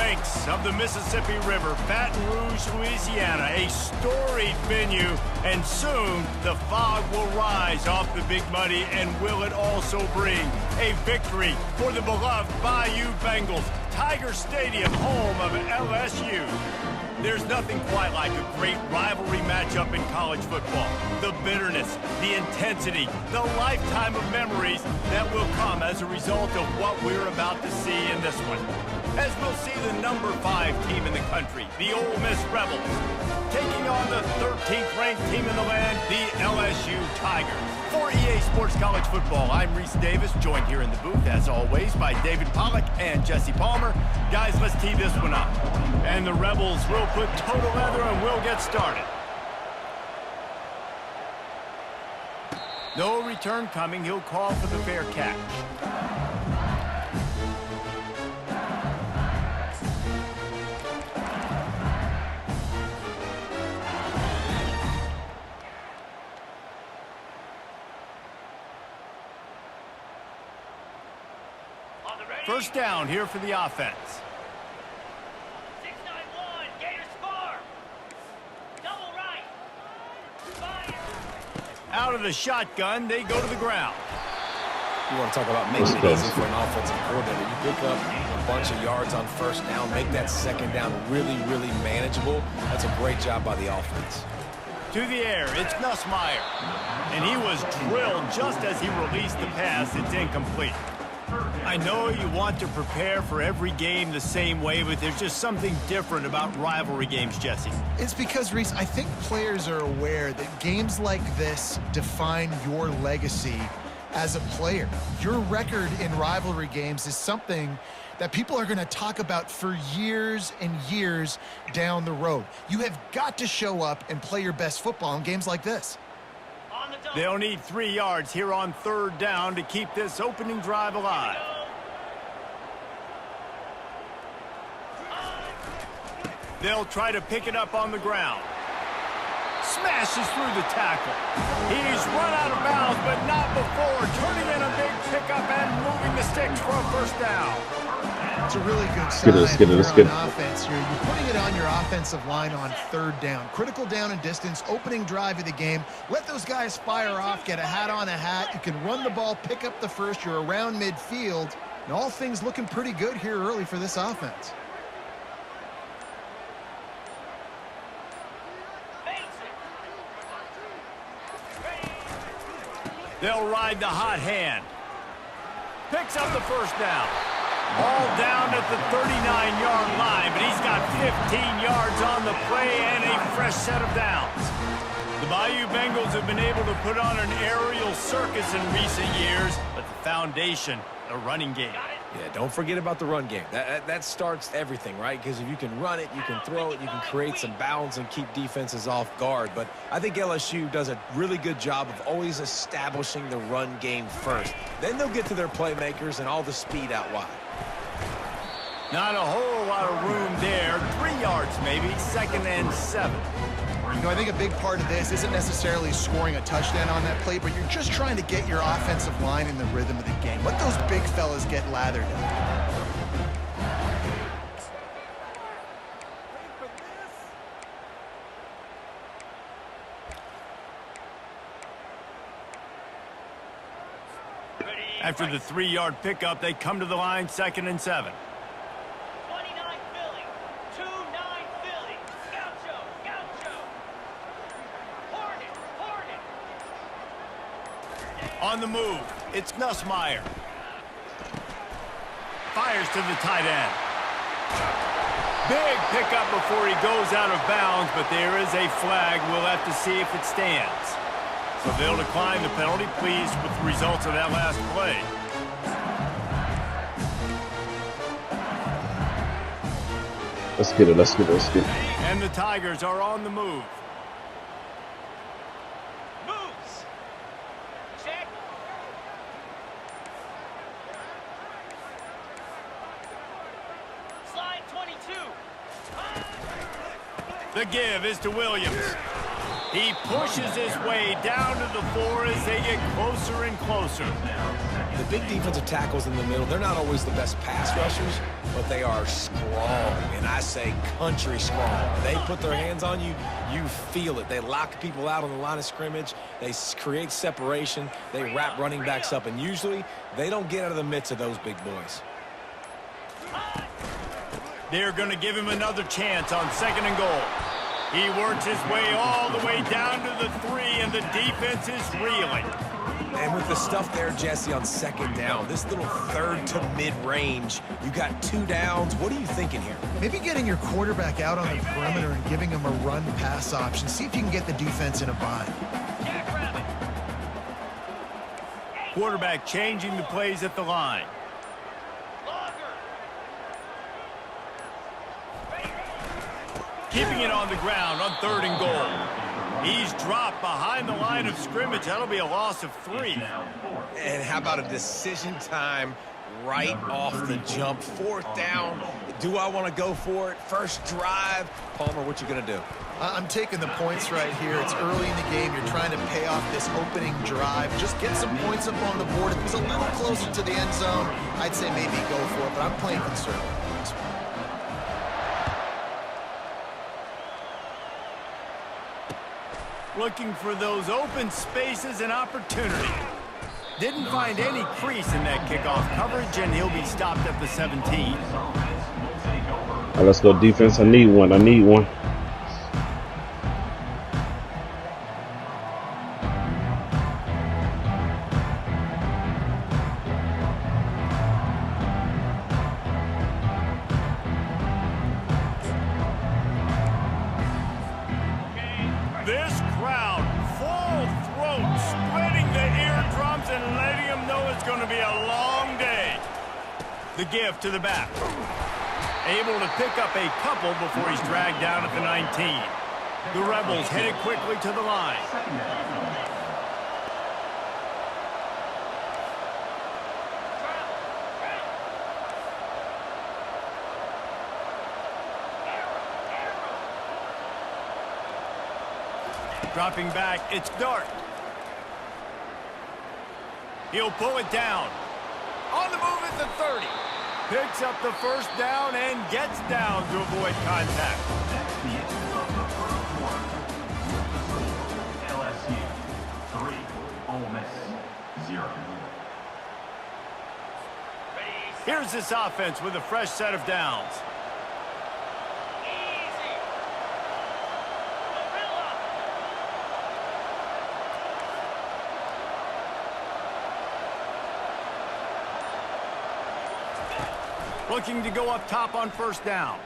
banks of the Mississippi River, Baton Rouge, Louisiana, a storied venue, and soon the fog will rise off the Big Muddy, and will it also bring a victory for the beloved Bayou Bengals, Tiger Stadium, home of LSU. There's nothing quite like a great rivalry matchup in college football. The bitterness, the intensity, the lifetime of memories that will come as a result of what we're about to see in this one. As we'll see the number 5 team in the country, the Ole Miss Rebels, taking on the 13th ranked team in the land, the LSU Tigers. For EA Sports College Football, I'm Reese Davis, joined here in the booth, as always, by David Pollack and Jesse Palmer. Guys, let's tee this one up. And the Rebels will put total leather and we'll get started. No return coming. He'll call for the fair catch. First down here for the offense. 691, Gators far. Double right. Fire. Out of the shotgun, they go to the ground. You want to talk about making it easy for an offensive coordinator. You pick up a bunch of yards on first down, make that second down really, really manageable. That's a great job by the offense. To the air, it's Nussmeier. And he was drilled just as he released the pass. It's incomplete. I know you want to prepare for every game the same way, but there's just something different about rivalry games, Jesse. It's because, Reese, I think players are aware that games like this define your legacy as a player. Your record in rivalry games is something that people are going to talk about for years and years down the road. You have got to show up and play your best football in games like this. They'll need 3 yards here on third down to keep this opening drive alive. They'll try to pick it up on the ground. Smashes through the tackle. He's run out of bounds, but not before turning in a big pickup and moving the sticks for a first down. It's a really good sign for an offense here. You're putting it on your offensive line on third down. Critical down and distance, opening drive of the game. Let those guys fire off, get a hat on a hat. You can run the ball, pick up the first. You're around midfield. And all things looking pretty good here early for this offense. They'll ride the hot hand. Picks up the first down. All down at the 39-yard line, but he's got 15 yards on the play and a fresh set of downs. The Bayou Bengals have been able to put on an aerial circus in recent years, but the foundation, the running game. Yeah, don't forget about the run game. That starts everything, right? Because if you can run it, you can throw it, you can create some bounds and keep defenses off guard. But I think LSU does a really good job of always establishing the run game first. Then they'll get to their playmakers and all the speed out wide. Not a whole lot of room there. 3 yards maybe, 2nd and 7. You know, I think a big part of this isn't necessarily scoring a touchdown on that play, but you're just trying to get your offensive line in the rhythm of the game. Let those big fellas get lathered in. After the 3-yard pickup, they come to the line, 2nd and 7. On the move, it's Nussmeier. Fires to the tight end. Big pickup before he goes out of bounds, but there is a flag. We'll have to see if it stands. So they'll decline the penalty, pleased with the results of that last play. Let's get it. And the Tigers are on the move. The give is to Williams. He pushes his way down to the floor as they get closer and closer. The big defensive tackles in the middle, they're not always the best pass rushers, but they are strong, and I say country strong. They put their hands on you, you feel it. They lock people out on the line of scrimmage. They create separation. They wrap running backs up, and usually they don't get out of the midst of those big boys. They're going to give him another chance on 2nd and goal. He works his way all the way down to the 3, and the defense is reeling. And with the stuff there, Jesse, on 2nd down, this little 3rd to mid-range, you got 2 downs. What are you thinking here? Maybe getting your quarterback out on the perimeter and giving him a run-pass option. See if you can get the defense in a bind. Quarterback changing the plays at the line. Keeping it on the ground on 3rd and goal. He's dropped behind the line of scrimmage. That'll be a loss of 3. And how about a decision time right off the jump? 4th down. Do I want to go for it? First drive. Palmer, what you going to do? I'm taking the points right here. It's early in the game. You're trying to pay off this opening drive. Just get some points up on the board. If it was a little closer to the end zone, I'd say maybe go for it, but I'm playing conservative. Looking for those open spaces and opportunity. Didn't find any crease in that kickoff coverage, and he'll be stopped at the 17. All right, let's go defense. I need one. This crowd, full throat, spreading the eardrums and letting them know it's going to be a long day. The give to the back. Able to pick up a couple before he's dragged down at the 19. The Rebels headed quickly to the line. Dropping back, it's Dart. He'll pull it down. On the move at the 30. Picks up the 1st down and gets down to avoid contact. LSU 3, Ole Miss 0. Here's this offense with a fresh set of downs. Looking to go up top on 1st down.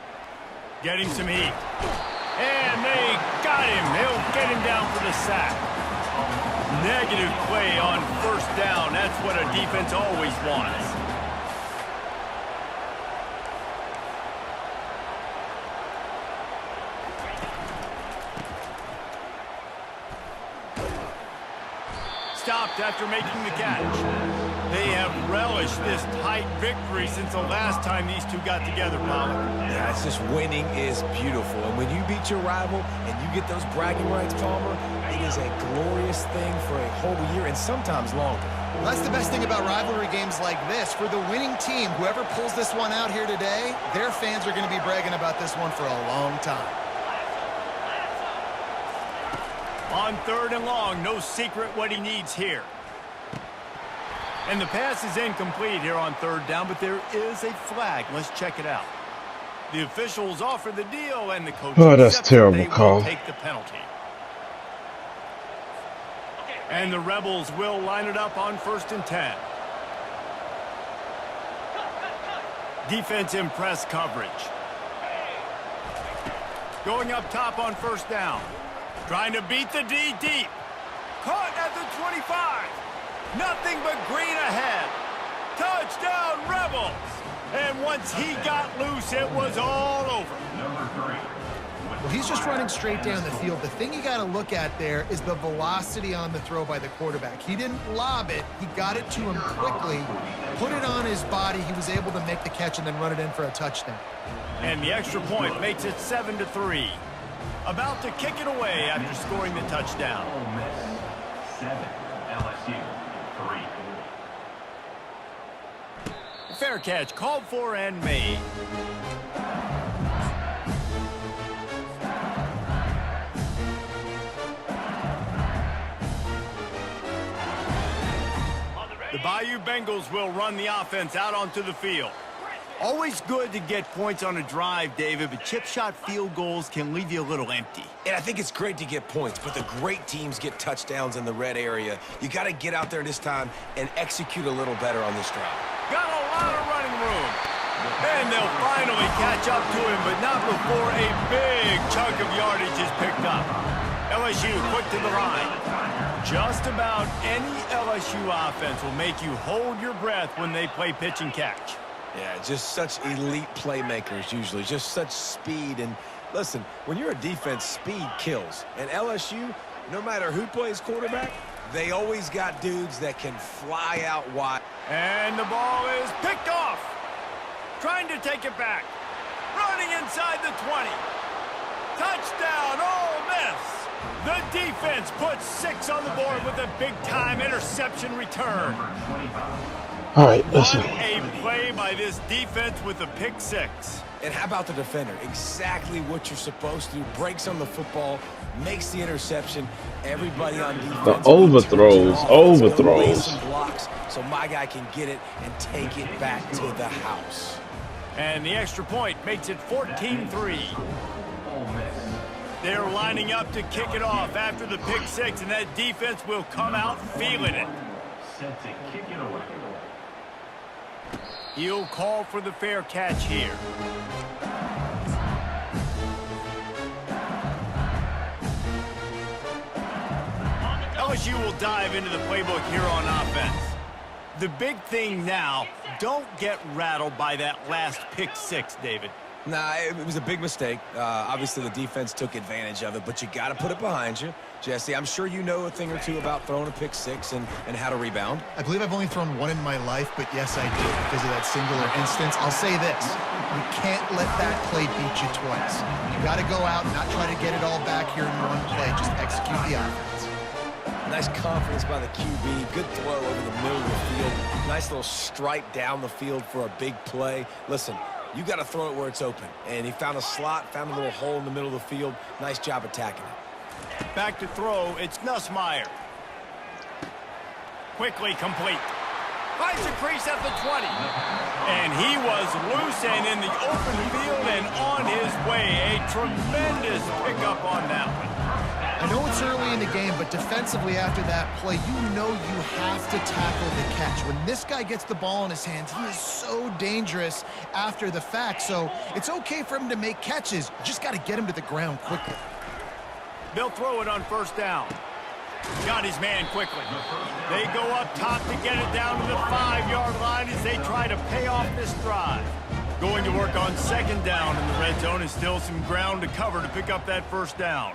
Getting some heat. And they got him. They'll get him down for the sack. Negative play on 1st down. That's what a defense always wants. Stopped after making the catch. They have relished this tight victory since the last time these two got together, Pollard. Yeah, it's just winning is beautiful. And when you beat your rival and you get those bragging rights, Palmer, it is a glorious thing for a whole year and sometimes longer. Well, that's the best thing about rivalry games like this. For the winning team, whoever pulls this one out here today, their fans are going to be bragging about this one for a long time. On 3rd and long, no secret what he needs here. And the pass is incomplete here on 3rd down, but there is a flag. Let's check it out. The officials offer the deal, and the coach that's terrible call. Take the penalty. And the Rebels will line it up on 1st and 10. Defense in press coverage. Going up top on 1st down. Trying to beat the D deep. Caught at the 25. Nothing but green ahead. Touchdown, Rebels. And once he got loose, it was all over. Well, he's just running straight down the field. The thing you got to look at there is the velocity on the throw by the quarterback. He didn't lob it. He got it to him quickly, put it on his body. He was able to make the catch and then run it in for a touchdown. And the extra point makes it 7-3. About to kick it away after scoring the touchdown. Ole Miss 7, LSU 3. Fair catch called for and made. The Bayou Bengals will run the offense out onto the field. Always good to get points on a drive, David, but chip shot field goals can leave you a little empty. And I think it's great to get points, but the great teams get touchdowns in the red area. You got to get out there this time and execute a little better on this drive. Got a lot of running room. And they'll finally catch up to him, but not before a big chunk of yardage is picked up. LSU quick to the line. Just about any LSU offense will make you hold your breath when they play pitch and catch. Yeah, just such elite playmakers usually, just such speed. And listen, when you're a defense, speed kills. And LSU, no matter who plays quarterback, they always got dudes that can fly out wide. And the ball is picked off. Trying to take it back. Running inside the 20. Touchdown, Ole Miss. The defense puts 6 on the board with a big-time interception return. All right, listen. What a play by this defense with a pick 6. And how about the defender? Exactly what you're supposed to do. Breaks on the football, makes the interception. Everybody on defense. The overthrows. Some blocks so my guy can get it and take it back to the house. And the extra point makes it 14-3. They're lining up to kick it off after the pick 6, and that defense will come out feeling it. Set to kick it away. He'll call for the fair catch here. LSU will dive into the playbook here on offense. The big thing now, don't get rattled by that last pick 6, David. Nah, it was a big mistake. Obviously, the defense took advantage of it, but you got to put it behind you. Jesse, I'm sure you know a thing or two about throwing a pick 6 and how to rebound. I believe I've only thrown one in my life, but yes, I did because of that singular instance. I'll say this. You can't let that play beat you twice. You got to go out and not try to get it all back here in one play. Just execute the offense. Nice confidence by the QB. Good throw over the middle of the field. Nice little stripe down the field for a big play. Listen, you got to throw it where it's open. And he found a slot, found a little hole in the middle of the field. Nice job attacking it. Back to throw, it's Nussmeier. Quickly complete. Finds a crease at the 20. And he was loose and in the open field and on his way. A tremendous pickup on that one. I know it's early in the game, but defensively after that play, you know you have to tackle the catch. When this guy gets the ball in his hands, he is so dangerous after the fact. So it's okay for him to make catches. You just got to get him to the ground quickly. They'll throw it on first down. Got his man quickly. They go up top to get it down to the 5-yard line as they try to pay off this drive. Going to work on second down in the red zone and still some ground to cover to pick up that first down.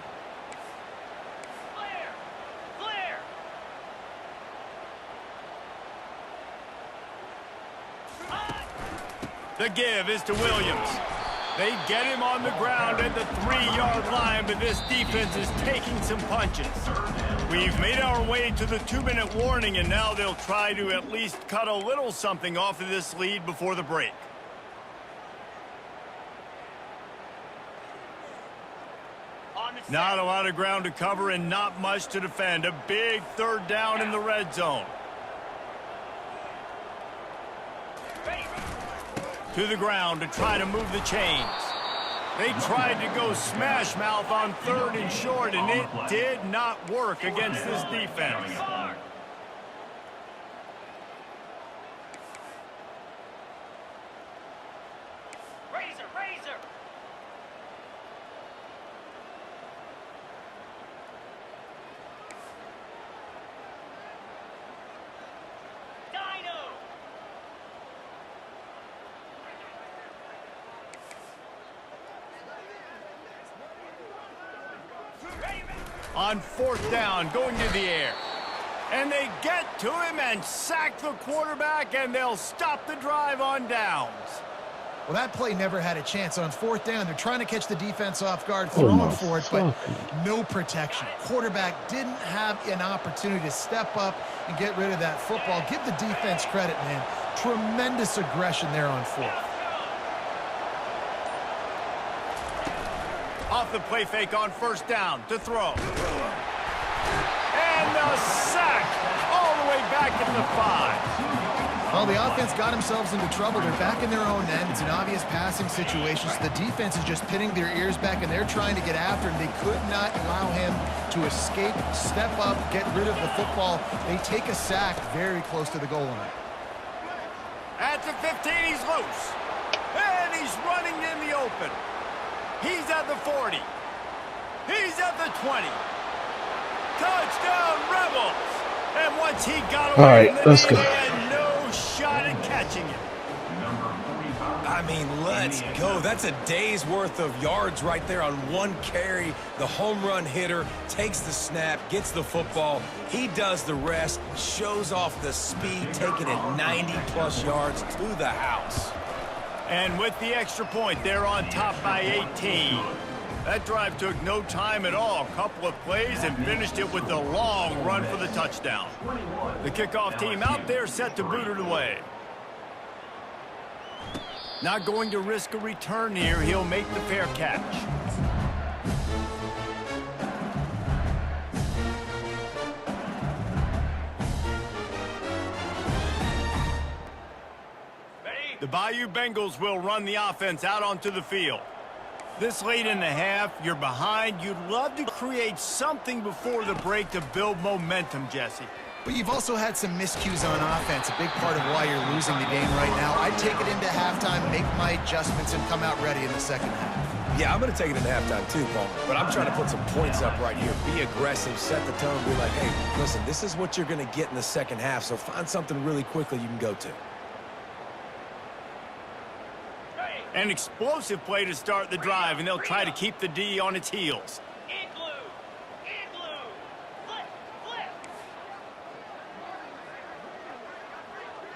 The give is to Williams. They get him on the ground at the 3-yard line, but this defense is taking some punches. We've made our way to the 2-minute warning, and now they'll try to at least cut a little something off of this lead before the break. Not a lot of ground to cover and not much to defend. A big third down in the red zone. To the ground to try to move the chains. They tried to go smash mouth on 3rd and short, and it did not work against this defense. On 4th down, going to the air. And they get to him and sack the quarterback, and they'll stop the drive on downs. Well, that play never had a chance. On 4th down, they're trying to catch the defense off guard, throwing for it, but no protection. Quarterback didn't have an opportunity to step up and get rid of that football. Give the defense credit, man. Tremendous aggression there on fourth. Off the play fake on first down to throw. And the sack all the way back at the 5. Well, the offense got themselves into trouble. They're back in their own end. It's an obvious passing situation, so the defense is just pinning their ears back, and they're trying to get after him. They could not allow him to escape, step up, get rid of the football. They take a sack very close to the goal line. At the 15, he's loose. And he's running in the open. He's at the 40. He's at the 20. Touchdown, Rebels! And once he got away, All right, let's go. He had no shot at catching it. I mean, let's go. That's a day's worth of yards right there on one carry. The home run hitter takes the snap, gets the football. He does the rest, shows off the speed, taking it 90-plus yards to the house. And with the extra point, they're on top by 18. That drive took no time at all. A couple of plays and finished it with a long run for the touchdown. The kickoff team out there set to boot it away. Not going to risk a return here. He'll make the fair catch. The Bayou Bengals will run the offense out onto the field. This late in the half, you're behind. You'd love to create something before the break to build momentum, Jesse. But you've also had some miscues on offense, a big part of why you're losing the game right now. I'd take it into halftime, make my adjustments, and come out ready in the second half. Yeah, I'm going to take it into halftime too, Paul. But I'm trying to put some points up right here. Be aggressive, set the tone, be like, hey, listen, this is what you're going to get in the second half, so find something really quickly you can go to. An explosive play to start the drive, and they'll try to keep the D on its heels. Igloo! Igloo! Flip! Flip!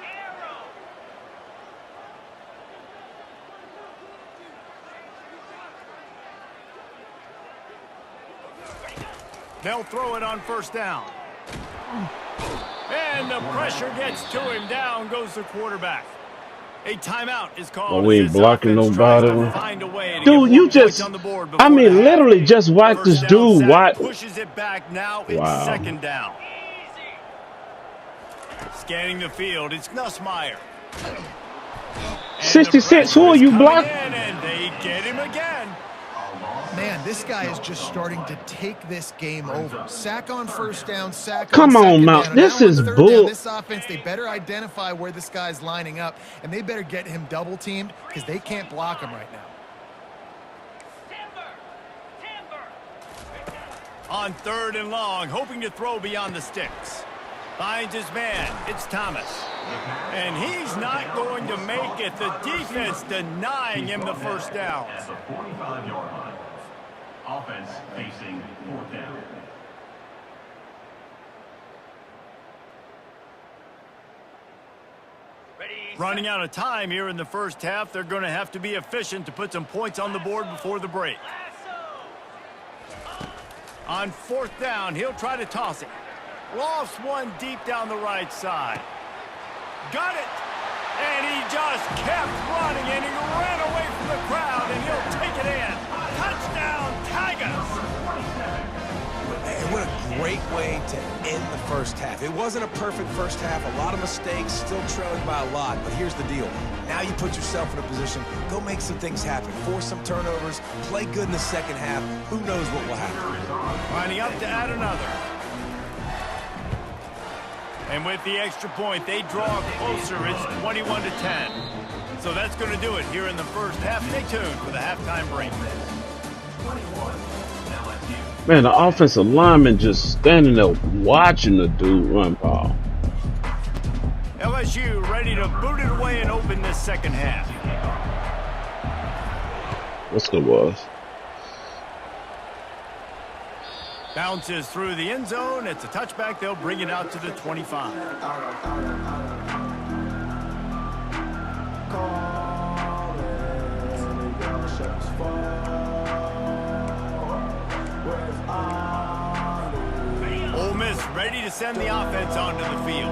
Arrow! They'll throw it on first down. And the pressure gets to him. Down goes the quarterback. A timeout is called. Oh, we ain't blocking nobody. Dude, you just, I mean, literally just watch this dude. Watch. Pushes it back now. It's Wow. second down. Scanning the field, it's Nussmeier. 66, who are you blocking? And they get him again. Man, this guy is just starting to take this game over. Sack on first down, sack Come on on, second Mount. down. This Now on is third bull. down, this offense, they better identify where this guy's lining up, and they better get him double-teamed because they can't block him right now. Timber! On third and long, hoping to throw beyond the sticks. Finds his man. It's Thomas. And he's not going to make it. The defense denying him the first down. At the 45-yard line. Offense facing fourth down. Ready, Running out of time here in the first half. They're going to have to be efficient to put some points on the board before the break. lasso! On fourth down, he'll try to toss it. Lofts one deep down the right side. Got it! And he just kept running, and he ran away from the crowd, and he'll take it in. Touchdown, Tigers! Man, what a great way to end the first half. It wasn't a perfect first half, a lot of mistakes, still trailing by a lot, but here's the deal. Now you put yourself in a position, go make some things happen, force some turnovers, play good in the second half. Who knows what will happen? Lining up to add another. And with the extra point, they draw closer. It's 21-10. So that's going to do it here in the first half. Stay tuned for the halftime break. Man, the offensive lineman just standing there watching the dude run, Paul. LSU ready to boot it away and open this second half. What's good, was? Bounces through the end zone. It's a touchback. They'll bring it out to the 25. Ole Miss ready to send the offense onto the field.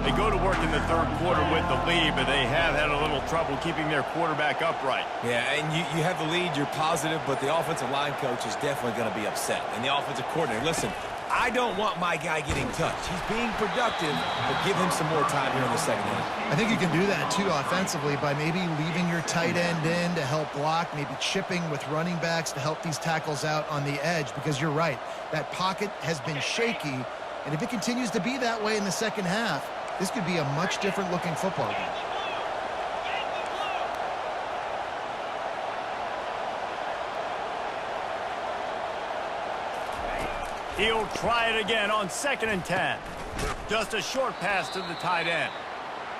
They go to work in the third quarter with the lead, but they have had a little trouble keeping their quarterback upright. Yeah, and you have the lead, you're positive, but the offensive line coach is definitely going to be upset. And the offensive coordinator, listen, I don't want my guy getting touched. He's being productive, but give him some more time here in the second half. I think you can do that, too, offensively, by maybe leaving your tight end in to help block, maybe chipping with running backs to help these tackles out on the edge, because you're right. That pocket has been shaky, and if it continues to be that way in the second half, this could be a much different looking football game. He'll try it again on 2nd and 10. Just a short pass to the tight end.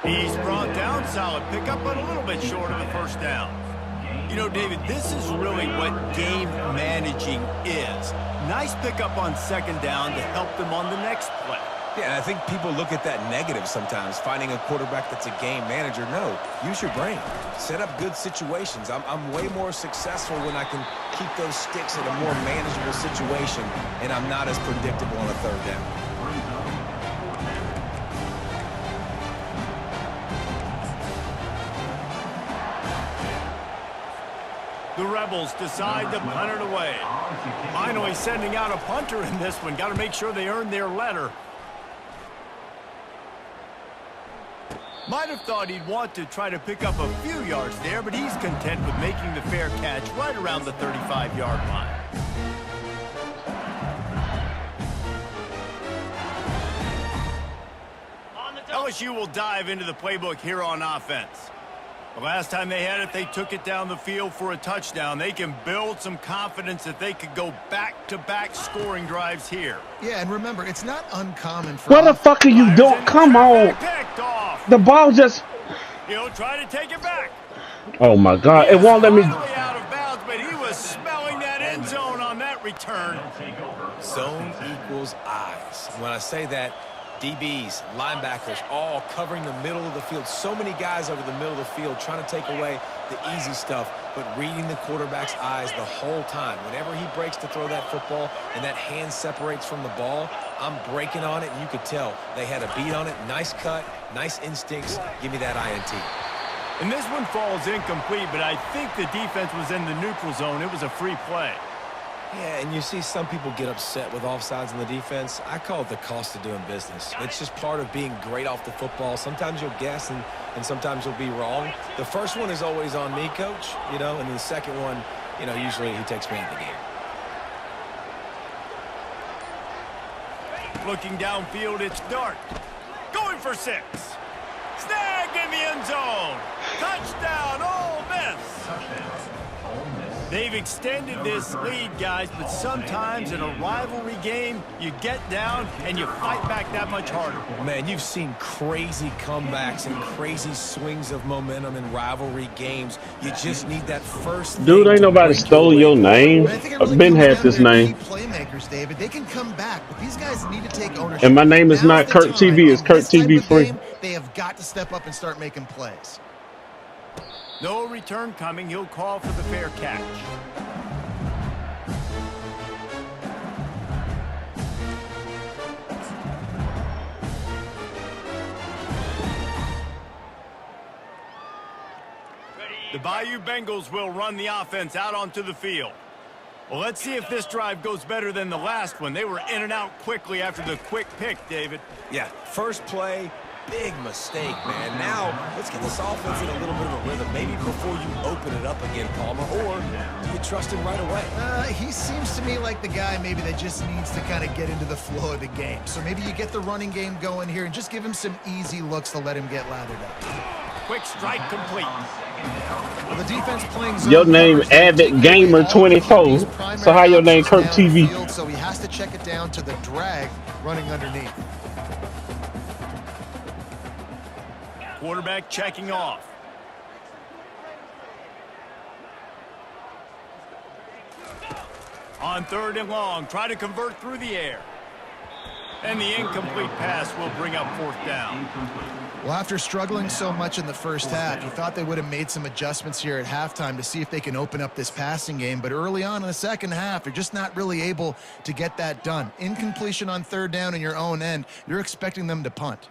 He's brought down, solid pickup, but a little bit short of the first down. You know, David, this is really what game managing is. Nice pickup on 2nd down to help them on the next play. Yeah, and I think people look at that negative sometimes, finding a quarterback that's a game manager. No, use your brain. Set up good situations. I'm way more successful when I can keep those sticks in a more manageable situation, and I'm not as predictable on a third down. The Rebels decide to punt it away. Finally sending out a punter in this one. Got to make sure they earn their letter. Might have thought he'd want to try to pick up a few yards there, but he's content with making the fair catch right around the 35-yard line. LSU will dive into the playbook here on offense. The last time they had it, they took it down the field for a touchdown. They can build some confidence that they could go back-to-back scoring drives here. Yeah, and remember, it's not uncommon for... What the fuck are you doing? Come on. The ball just... He'll try to take it back. Oh, my God. It won't let me... Out of bounds, but he was smelling that end zone on that return. Zone equals eyes. When I say that, DBs, linebackers, all covering the middle of the field. So many guys over the middle of the field trying to take away the easy stuff, but reading the quarterback's eyes the whole time. Whenever he breaks to throw that football and that hand separates from the ball, I'm breaking on it, and you could tell they had a beat on it. Nice cut, nice instincts. Give me that INT. And this one falls incomplete, but I think the defense was in the neutral zone. It was a free play. Yeah, and you see some people get upset with offsides in the defense. I call it the cost of doing business. It's just part of being great off the football. Sometimes you'll guess and sometimes you'll be wrong. The first one is always on me, Coach, and then the second one, usually he takes me out of the game. Looking downfield, it's Dart. Going for 6. Snagged in the end zone. Touchdown, Ole Miss. They've extended this lead, guys, but sometimes in a rivalry game, you get down and you fight back that much harder. Man, you've seen crazy comebacks and crazy swings of momentum in rivalry games. You just need that first. Dude, ain't nobody stole your name. I've been had this name. Playmakers, David, they can come back, but these guys need to take ownership. And my name is not Kurt TV. It's Kurt TV Free. They have got to step up and start making plays. No return coming. He'll call for the fair catch. The Bayou Bengals will run the offense out onto the field. Well, let's see if this drive goes better than the last one. They were in and out quickly after the quick pick, David. Yeah, first play. Big mistake, man. Now, let's get this offense in a little bit of a rhythm. Maybe before you open it up again, Palmer, or do you trust him right away? He seems to me like the guy maybe that just needs to kind of get into the flow of the game. So maybe you get the running game going here and just give him some easy looks to let him get lathered up. Quick strike complete. Well, the defense playing zone your name Avid Gamer 24. So how your name Kurt TV? Field, so he has to check it down to the drag running underneath. Quarterback checking off. On 3rd and long, try to convert through the air. And the incomplete pass will bring up 4th down. Well, after struggling so much in the first half, you thought they would have made some adjustments here at halftime to see if they can open up this passing game. But early on in the second half, they're just not really able to get that done. Incompletion on 3rd down in your own end, you're expecting them to punt.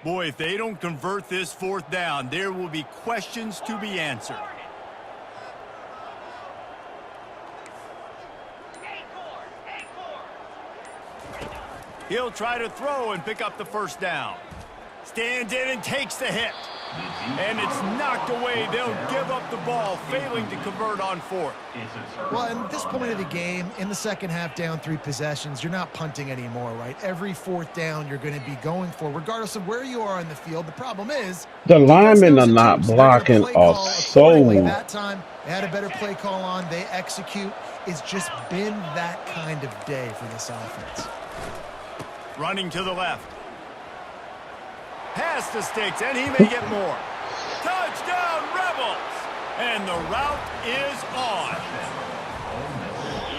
Boy, if they don't convert this fourth down, there will be questions to be answered. He'll try to throw and pick up the first down. Stands in and takes the hit. And it's knocked away. They'll give up the ball, failing to convert on fourth. Well, at this point of the game, in the second half, down 3 possessions, you're not punting anymore, right? Every fourth down you're going to be going for, regardless of where you are in the field. The problem is the linemen are not blocking a soul. That time, they had a better play call on. They execute. It's just been that kind of day for this offense. Running to the left. Past the sticks, and he may get more. Touchdown, Rebels! And the route is on.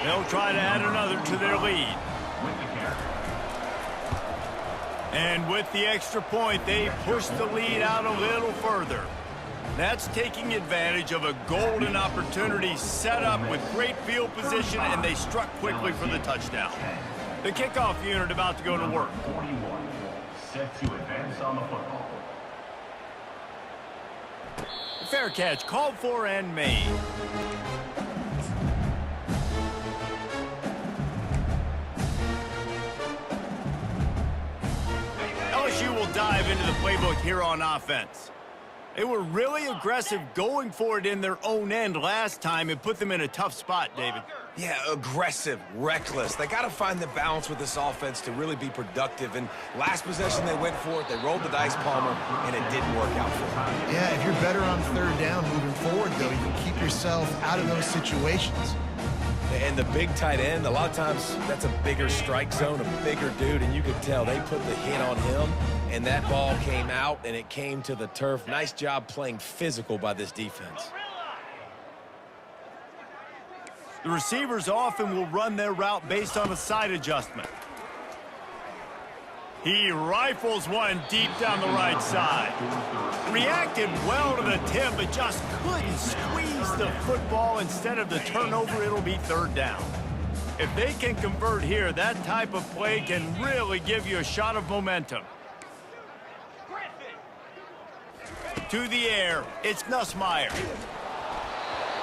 They'll try to add another to their lead. And with the extra point, they push the lead out a little further. That's taking advantage of a golden opportunity set up with great field position, and they struck quickly for the touchdown. The kickoff unit about to go to work. 41, set to advance on the football. Fair catch called for and made. LSU will dive into the playbook here on offense. They were really aggressive going for it in their own end last time and put them in a tough spot, David. Yeah, aggressive, reckless. They got to find the balance with this offense to really be productive. And last possession, they went for it. They rolled the dice, Palmer, and it didn't work out for them. Yeah, if you're better on third down moving forward, though, you can keep yourself out of those situations. And the big tight end, a lot of times that's a bigger strike zone, a bigger dude, and you could tell they put the hit on him, and that ball came out, and it came to the turf. Nice job playing physical by this defense. The receivers often will run their route based on a side adjustment. He rifles one deep down the right side. Reacted well to the tip, but just couldn't squeeze the football. Instead of the turnover, it'll be third down. If they can convert here, that type of play can really give you a shot of momentum. To the air, it's Nussmeier.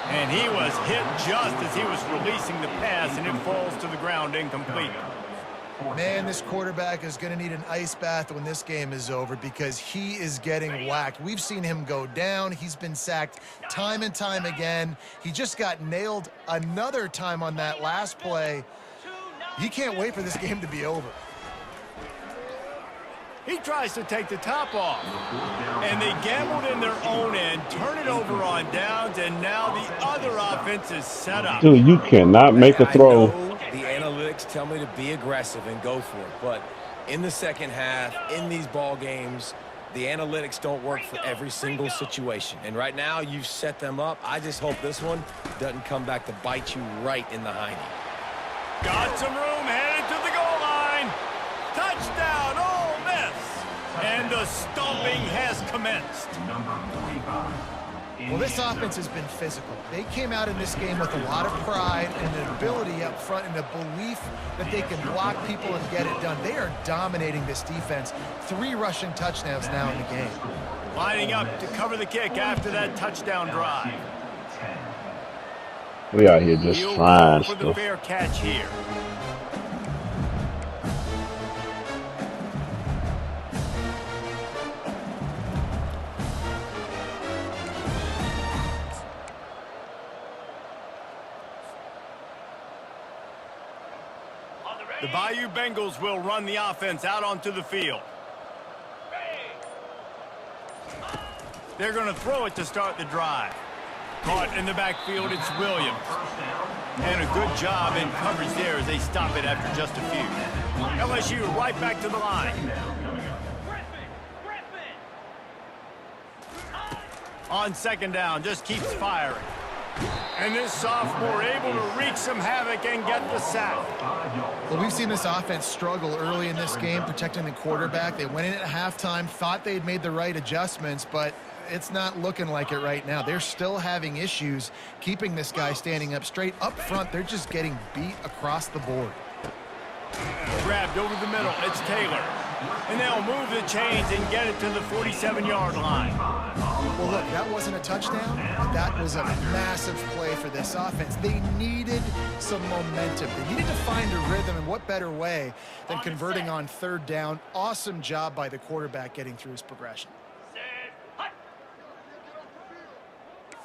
And he was hit just as he was releasing the pass, and it falls to the ground incomplete. Man, this quarterback is going to need an ice bath when this game is over because he is getting whacked. We've seen him go down. He's been sacked time and time again. He just got nailed another time on that last play. He can't wait for this game to be over. He tries to take the top off. And they gambled in their own end, turn it over on downs, and now the other offense is set up. Dude, you cannot make a throw. The analytics tell me to be aggressive and go for it. But in the second half, in these ball games, the analytics don't work for every single situation. And right now, you've set them up. I just hope this one doesn't come back to bite you right in the hiney. Got some room, headed to the goal line. Touchdown, Ole Miss. And the stomping has commenced. Number 45. Well, this offense has been physical. They came out in this game with a lot of pride and an ability up front and a belief that they can block people and get it done. They are dominating this defense. 3 rushing touchdowns now in the game. Lining up to cover the kick after that touchdown drive. We out here just He'll trying go for the stuff. fair catch here. The Bayou Bengals will run the offense out onto the field. They're going to throw it to start the drive. Caught in the backfield, it's Williams. And a good job in coverage there as they stop it after just a few. LSU right back to the line. On second down, just keeps firing. And this sophomore able to wreak some havoc and get the sack. Well, we've seen this offense struggle early in this game, protecting the quarterback. They went in at halftime, thought they had made the right adjustments, but it's not looking like it right now. They're still having issues keeping this guy standing up straight. Up front, they're just getting beat across the board. Grabbed over the middle, it's Taylor. And they'll move the chains and get it to the 47-yard line. Well, look, that wasn't a touchdown, but that was a massive play for this offense. They needed some momentum. They needed to find a rhythm, and what better way than converting on third down. Awesome job by the quarterback getting through his progression. Set. Hut.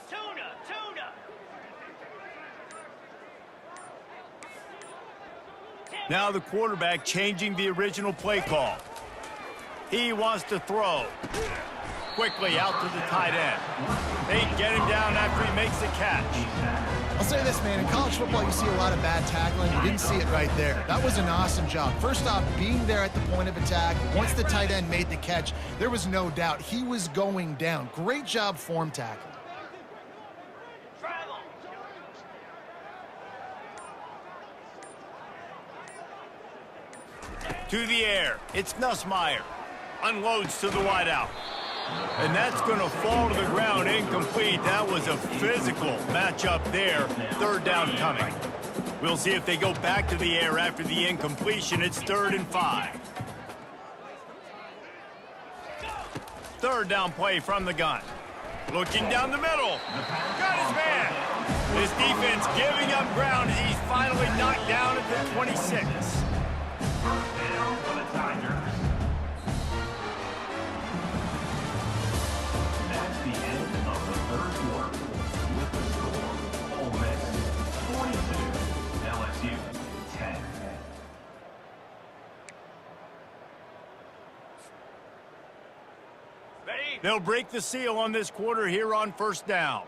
Tuna. Now the quarterback changing the original play call. He wants to throw. Quickly out to the tight end. They get him down after he makes the catch. I'll say this, man. In college football, you see a lot of bad tackling. You didn't see it right there. That was an awesome job. First off, being there at the point of attack. Once the tight end made the catch, there was no doubt he was going down. Great job form tackling. Travel. To the air. It's Nussmeier. Unloads to the wideout. And that's going to fall to the ground incomplete. That was a physical matchup there. Third down coming. We'll see if they go back to the air after the incompletion. It's 3rd and 5. Third down play from the gun. Looking down the middle. Got his man. This defense giving up ground as he's finally knocked down at the 26. They'll break the seal on this quarter here on first down.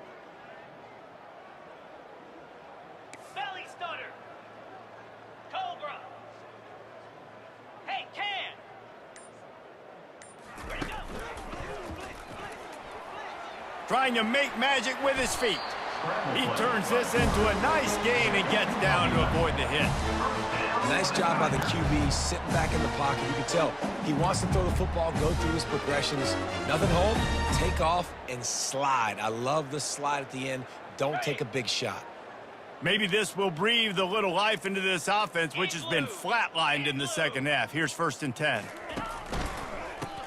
Belly stutter. Cobra. Hey, Can. Where'd he go? Trying to make magic with his feet. He turns this into a nice gain and gets down to avoid the hit. Nice job by the QB, sitting back in the pocket. You can tell he wants to throw the football, go through his progressions. Nothing home, take off, and slide. I love the slide at the end. Don't take a big shot. Maybe this will breathe a little life into this offense, which has been flatlined in the second half. Here's 1st and 10.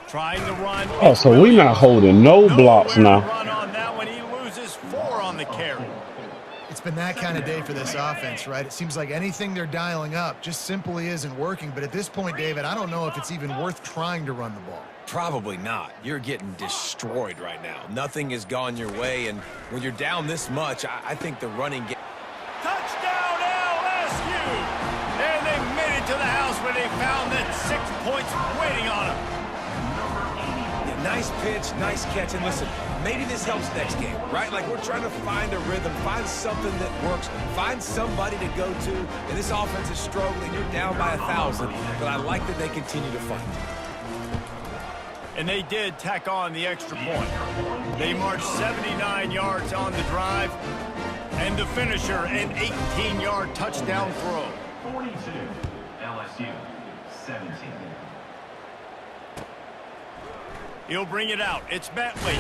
Trying to run. Oh, so we're not holding no blocks now. Run on that one. He loses 4 on the carry. It's been that kind of day for this offense, right? It seems like anything they're dialing up just simply isn't working. But at this point, David, I don't know if it's even worth trying to run the ball. Probably not. You're getting destroyed right now. Nothing has gone your way, and when you're down this much, I think the running game... Touchdown LSU! And they made it to the house where they found that 6 points waiting on them. Yeah, nice pitch, nice catch, and listen, maybe this helps next game, right? Like, we're trying to find a rhythm, find something that works, find somebody to go to, and this offense is struggling. You're down by 1,000, but I like that they continue to fight. And they did tack on the extra point. They marched 79 yards on the drive, and the finisher, an 18-yard touchdown throw. 42, LSU, 17. He'll bring it out. It's Bentley.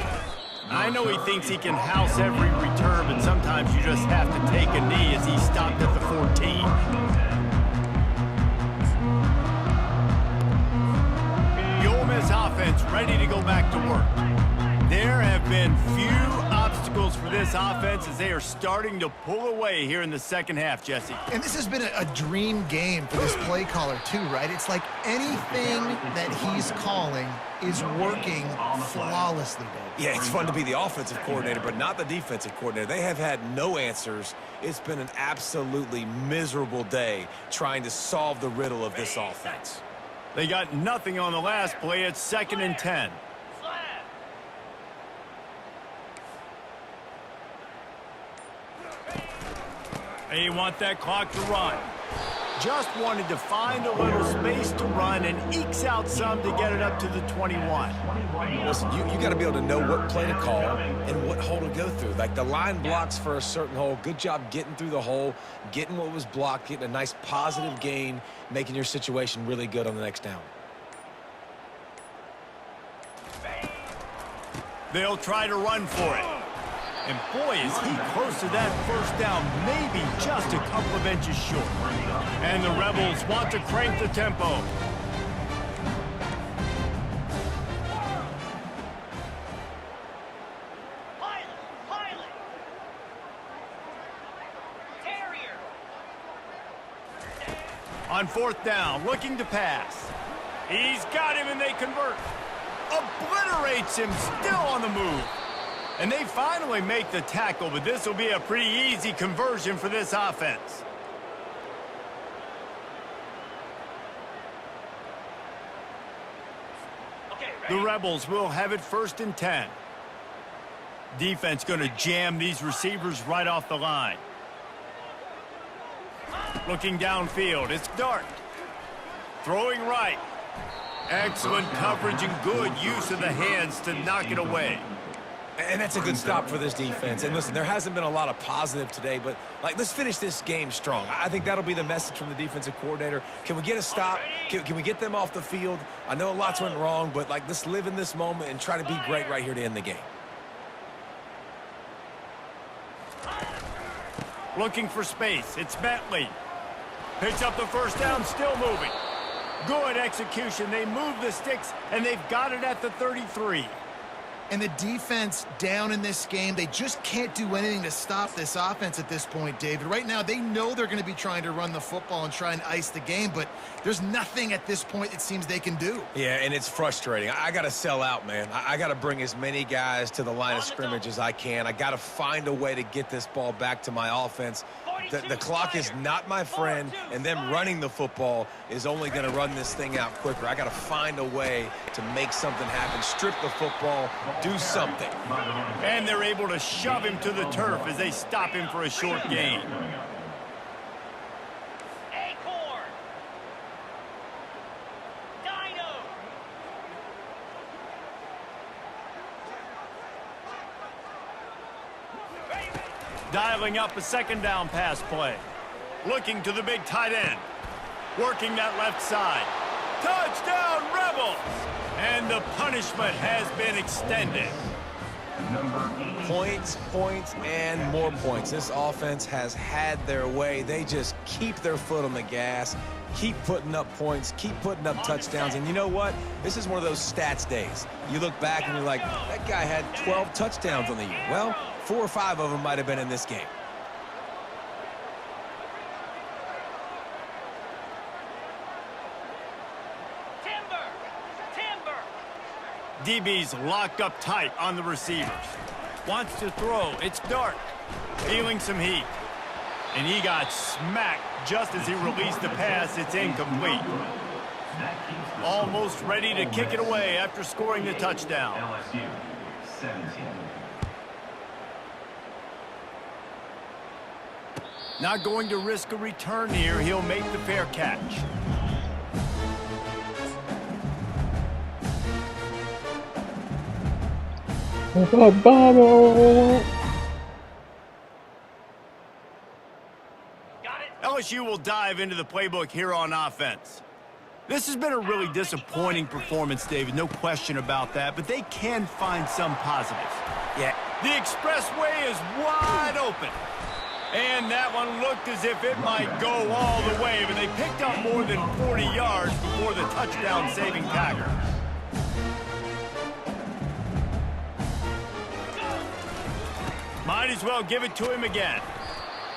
I know he thinks he can house every return, but sometimes you just have to take a knee as he stopped at the 14. The Ole Miss offense ready to go back to work. There have been few obstacles for this offense as they are starting to pull away here in the second half, Jesse. And this has been a dream game for this play caller too, right? It's like anything that he's calling is working flawlessly, Dave. Yeah, it's fun to be the offensive coordinator, but not the defensive coordinator. They have had no answers. It's been an absolutely miserable day trying to solve the riddle of this offense. They got nothing on the last play. It's 2nd and 10. They want that clock to run. Just wanted to find a little space to run and ekes out some to get it up to the 21. Listen, you got to be able to know what play to call and what hole to go through. Like the line blocks for a certain hole. Good job getting through the hole, getting what was blocked, getting a nice positive gain, making your situation really good on the next down. They'll try to run for it. And boy, is he close to that first down, maybe just a couple of inches short. And the Rebels want to crank the tempo. On 4th down, looking to pass. He's got him, and they convert. Obliterates him, still on the move. And they finally make the tackle, but this will be a pretty easy conversion for this offense. The Rebels will have it 1st and 10. Defense going to jam these receivers right off the line. Looking downfield, it's Dart. Throwing right. Excellent coverage and good use of the hands to knock it away. And that's a good stop for this defense. And listen, there hasn't been a lot of positive today, but let's finish this game strong. I think that'll be the message from the defensive coordinator. Can we get a stop? Can we get them off the field? I know lots went wrong, but let's live in this moment and try to be great right here to end the game. Looking for space, it's Bentley. Picks up the 1st down, still moving. Good execution. They move the sticks, and they've got it at the 33. And the defense down in this game, they just can't do anything to stop this offense at this point, David. Right now, they know they're going to be trying to run the football and try and ice the game, but there's nothing at this point it seems they can do. Yeah, and it's frustrating. I got to sell out, man. I got to bring as many guys to the line of scrimmage as I can. I got to find a way to get this ball back to my offense. The clock is not my friend, and them running the football is only going to run this thing out quicker. I got to find a way to make something happen, strip the football, do something. And they're able to shove him to the turf as they stop him for a short gain. Acorn. Dino. Dialing up a 2nd down pass play. Looking to the big tight end. Working that left side. Touchdown, Rebels! And the punishment has been extended. Points, points, and more points. This offense has had their way. They just keep their foot on the gas, keep putting up points, keep putting up touchdowns. And you know what? This is one of those stats days. You look back and you're like, that guy had 12 touchdowns on the year. Well, 4 or 5 of them might have been in this game. DB's locked up tight on the receivers. Wants to throw. It's Dart. Feeling some heat. And he got smacked just as he released the pass. It's incomplete. Almost ready to kick it away after scoring the touchdown. LSU 17. Not going to risk a return here. He'll make the fair catch. LSU will dive into the playbook here on offense. This has been a really disappointing performance, David, no question about that, but they can find some positives. Yeah. The expressway is wide open. And that one looked as if it might go all the way, but they picked up more than 40 yards before the touchdown-saving tackle. Might as well give it to him again.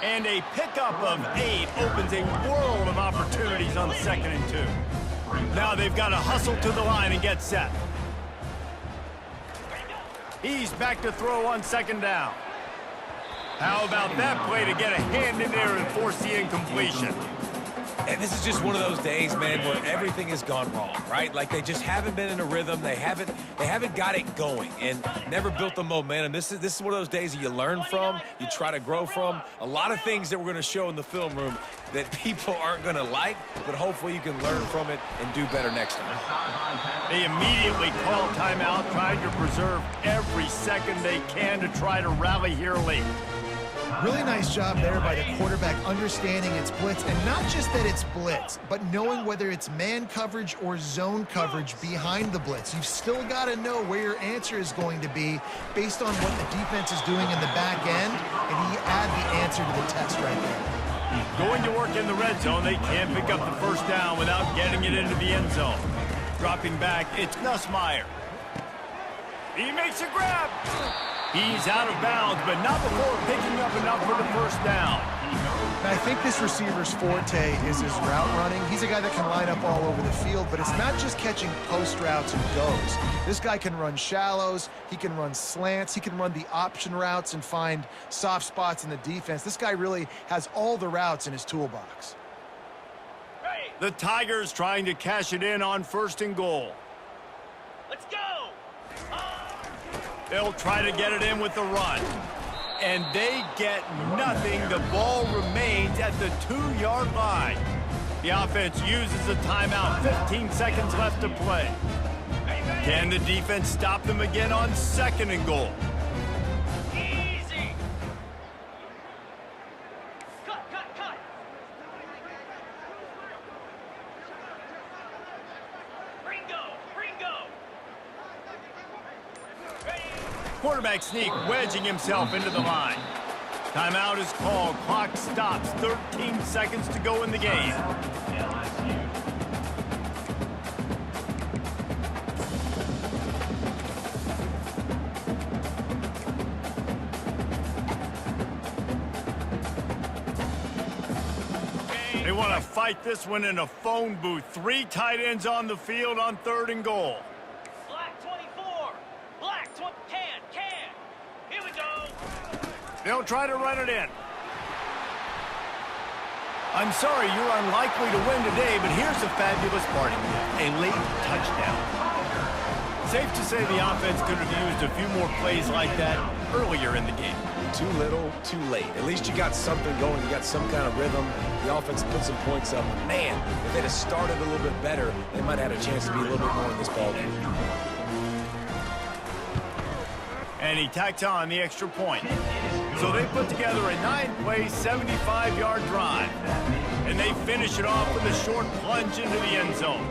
And a pickup of 8 opens a world of opportunities on 2nd and 2. Now they've got to hustle to the line and get set. He's back to throw on 2nd down. How about that play to get a hand in there and force the incompletion? And this is just one of those days, man, where everything has gone wrong, right? Like they just haven't been in a rhythm. They haven't got it going and never built the momentum. This is one of those days that you learn from, you try to grow from. A lot of things that we're going to show in the film room that people aren't going to like, but hopefully you can learn from it and do better next time. They immediately call timeout, trying to preserve every second they can to try to rally here late. Really nice job there by the quarterback understanding it's blitz, and not just that it's blitz, but knowing whether it's man coverage or zone coverage behind the blitz. You've still got to know where your answer is going to be based on what the defense is doing in the back end, and he add the answer to the test right there. Going to work in the red zone, they can't pick up the 1st down without getting it into the end zone. Dropping back, it's Nussmeier. He makes a grab. He's out of bounds, but not before picking up enough for the 1st down. And I think this receiver's forte is his route running. He's a guy that can line up all over the field, but it's not just catching post routes and goes. This guy can run shallows, he can run slants, he can run the option routes and find soft spots in the defense. This guy really has all the routes in his toolbox. The Tigers trying to cash it in on 1st and goal. Let's go. They'll try to get it in with the run. And they get nothing. The ball remains at the 2-yard line. The offense uses a timeout. 15 seconds left to play. Can the defense stop them again on 2nd and goal? Easy. Cut. Ringo. Ready. Quarterback sneak, wedging himself into the line. Timeout is called. Clock stops. 13 seconds to go in the game. They want to fight this one in a phone booth. 3 tight ends on the field on 3rd and goal. Black 24. Black 20. Can. Here we go. They'll try to run it in. I'm sorry you're unlikely to win today, but here's a fabulous party gift, a late touchdown. Safe to say the offense could have used a few more plays like that earlier in the game. Too little, too late. At least you got something going. You got some kind of rhythm. The offense put some points up. Man, if they'd have started a little bit better, they might have had a chance to be a little bit more in this ballgame. And he tacks on the extra point. So they put together a 9-play, 75-yard drive. And they finish it off with a short plunge into the end zone.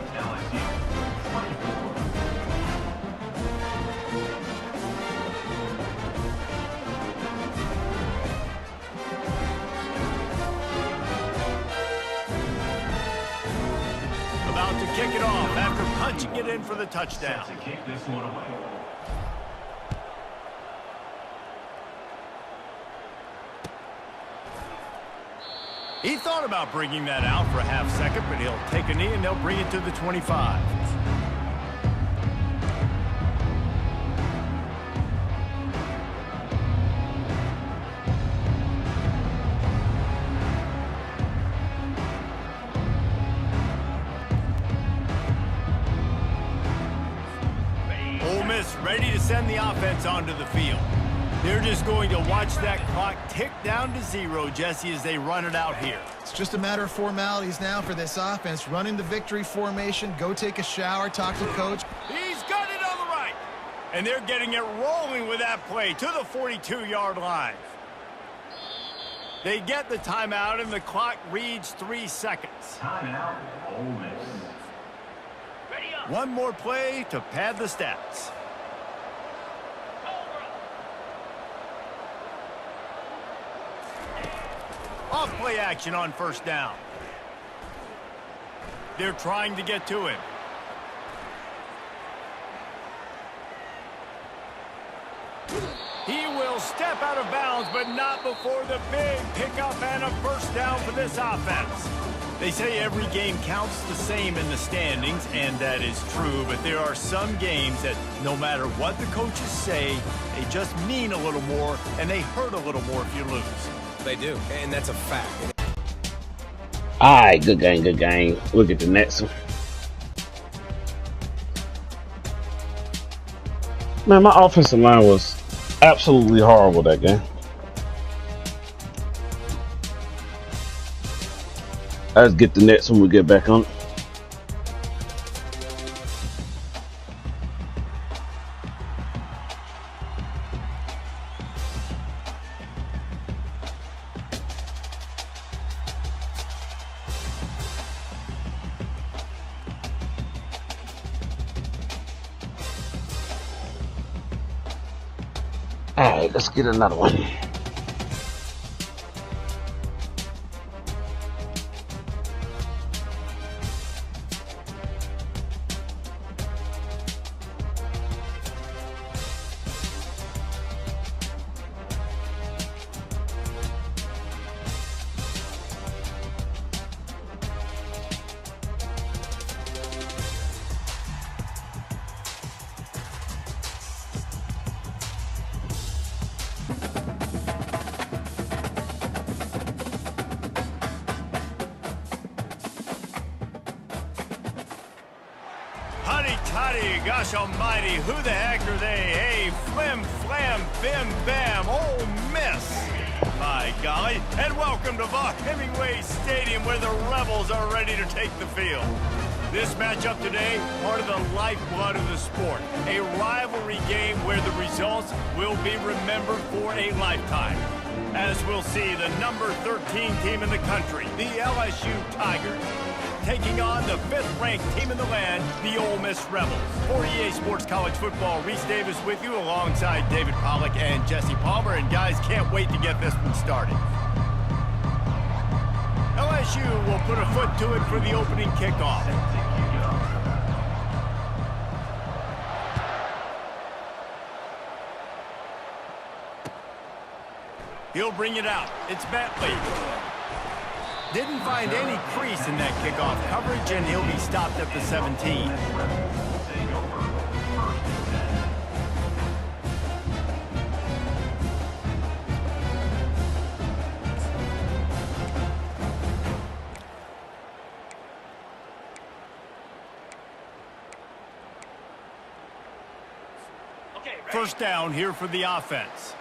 About to kick it off after punching it in for the touchdown. To kick this one away. He thought about bringing that out for a half second, but he'll take a knee and they'll bring it to the 25. Ole Miss ready to send the offense onto the field. They're just going to watch that clock tick down to 0, Jesse, as they run it out here. It's just a matter of formalities now for this offense. Running the victory formation, go take a shower, talk to coach. He's got it on the right. And they're getting it rolling with that play to the 42-yard line. They get the timeout, and the clock reads 3 seconds. Timeout, Ole Miss. Ready up. One more play to pad the stats. Off play action on 1st down. They're trying to get to him. He will step out of bounds, but not before the big pickup and a 1st down for this offense. They say every game counts the same in the standings, and that is true, but there are some games that no matter what the coaches say, they just mean a little more, and they hurt a little more if you lose. They do, and that's a fact. Alright, good game. Look at the next one. Man, my offensive line was absolutely horrible that game. Let's get the next one we get back on. Alright, let's get another one. Honey toddy, gosh almighty, who the heck are they? Hey, flim, flam, bim, bam, Ole Miss. My golly, and welcome to Vaught Hemingway Stadium where the Rebels are ready to take the field. This matchup today, part of the lifeblood of the sport. A rivalry game where the results will be remembered for a lifetime. As we'll see, the number 13 team in the country, the LSU Tigers, taking on the 5th-ranked team in the land, the Ole Miss Rebels. For EA Sports College Football, Reese Davis with you alongside David Pollack and Jesse Palmer. And guys, can't wait to get this one started. LSU will put a foot to it for the opening kickoff. He'll bring it out. It's Bentley. Didn't find any crease in that kickoff coverage, and he'll be stopped at the 17. First down here for the offense.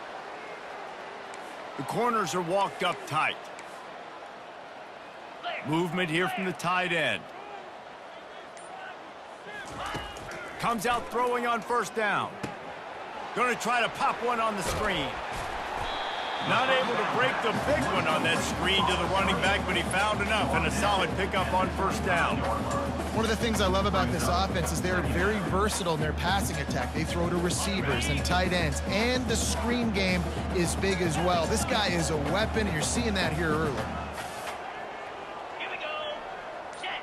The corners are walked up tight. Movement here from the tight end. Comes out throwing on first down. Going to try to pop one on the screen. Not able to break the big one on that screen to the running back, but he found enough and a solid pickup on first down. One of the things I love about this offense is they're very versatile in their passing attack. They throw to receivers and tight ends, and the screen game is big as well. This guy is a weapon, and you're seeing that here early. Here we go. Check.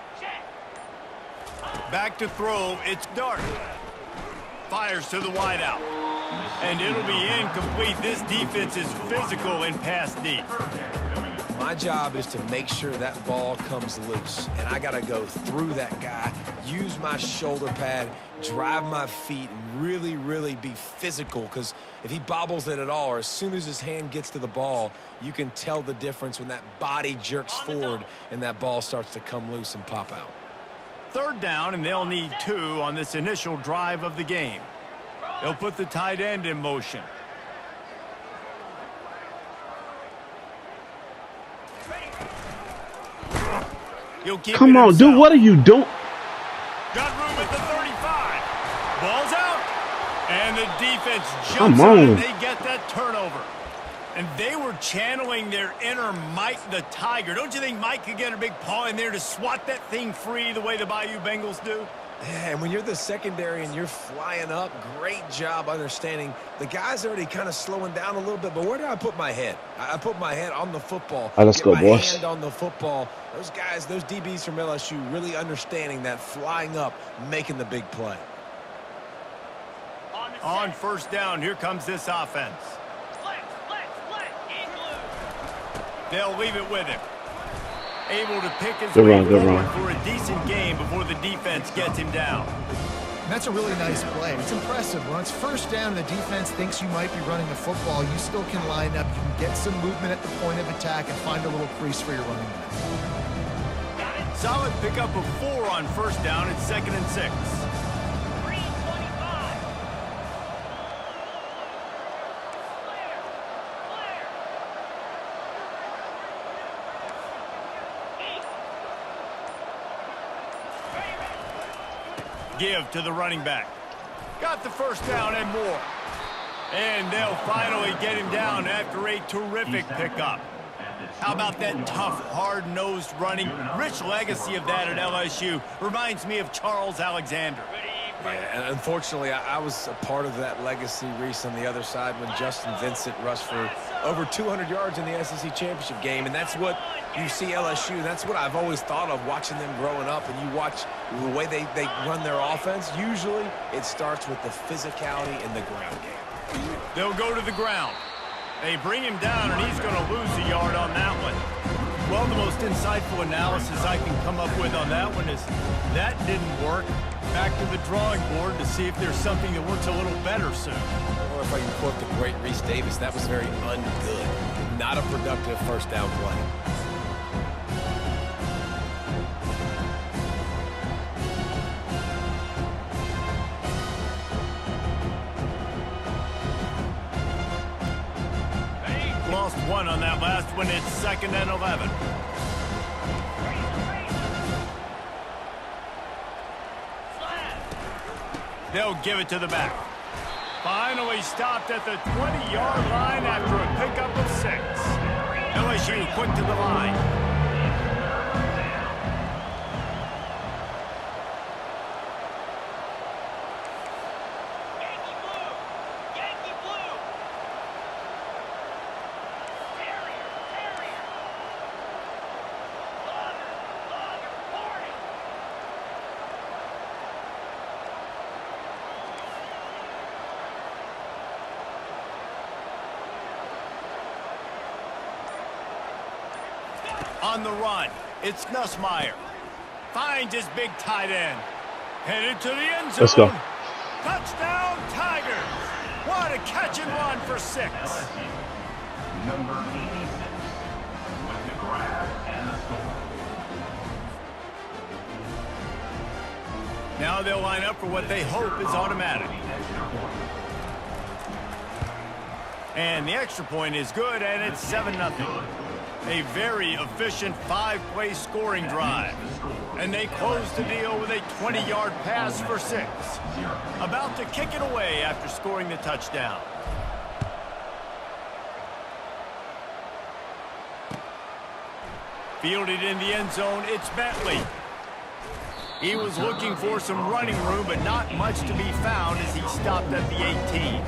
Back to throw, it's Dart. Fires to the wideout. And it'll be incomplete. This defense is physical in pass deep. My job is to make sure that ball comes loose, and I got to go through that guy, use my shoulder pad, drive my feet, and really, really be physical, because if he bobbles it at all, or as soon as his hand gets to the ball, you can tell the difference when that body jerks forward and that ball starts to come loose and pop out. Third down, and they'll need 2 on this initial drive of the game. They'll put the tight end in motion. Come on, dude, what are you doing? Got room at the 35. Ball's out. And the defense jumps Come on on. and they get that turnover. And they were channeling their inner Mike the Tiger. Don't you think Mike could get a big paw in there to swat that thing free the way the Bayou Bengals do? Yeah, and when you're the secondary and you're flying up, great job understanding. The guy's already kind of slowing down a little bit, but where do I put my head? I put my head on the football. All right, let's go, my boys. hand on the football. Those guys, those DBs from LSU really understanding that flying up, making the big play. On first down, here comes this offense. Flex. In blue. They'll leave it with him. Able to pick his Good way run, good forward run. for a decent game before the defense gets him down. And that's a really nice play. It's impressive. When it's first down and the defense thinks you might be running the football, you still can line up. You can get some movement at the point of attack and find a little crease for your running back. Solid pickup of 4 on first down. It's 2nd and 6. 3:25. Give to the running back. Got the first down and more. And they'll finally get him down after a terrific pickup. How about that tough, hard-nosed running? Rich legacy of that at LSU. Reminds me of Charles Alexander. Yeah, and unfortunately, I was a part of that legacy, Reese, on the other side when Justin Vincent rushed for over 200 yards in the SEC championship game, and that's what you see LSU. That's what I've always thought of watching them growing up, and you watch the way they run their offense. Usually, it starts with the physicality in the ground game. They'll go to the ground. They bring him down, and he's going to lose a yard on that one. Well, the most insightful analysis I can come up with on that one is that didn't work. Back to the drawing board to see if there's something that works a little better soon. Or if I can quote the great Reese Davis, that was very ungood. Not a productive first down play. run on that last one. It's 2nd and 11. They'll give it to the back. Finally stopped at the 20-yard line after a pickup of 6. LSU quick to the line. Yankee blue! Yankee blue! Terrier! Terrier! Logger! Logger! 40! On the run, it's Nussmeier. Finds his big tight end. Headed to the end zone. Let's go. Touchdown, Tigers. What a catch and run for 6. LSU, number 86, with the grab and the score. Now they'll line up for what they hope is automatic. And the extra point is good, and it's 7-0. A very efficient 5-play scoring drive. And they close the deal with a 20-yard pass for 6. About to kick it away after scoring the touchdown. Fielded in the end zone, it's Bentley. He was looking for some running room, but not much to be found as he stopped at the 18.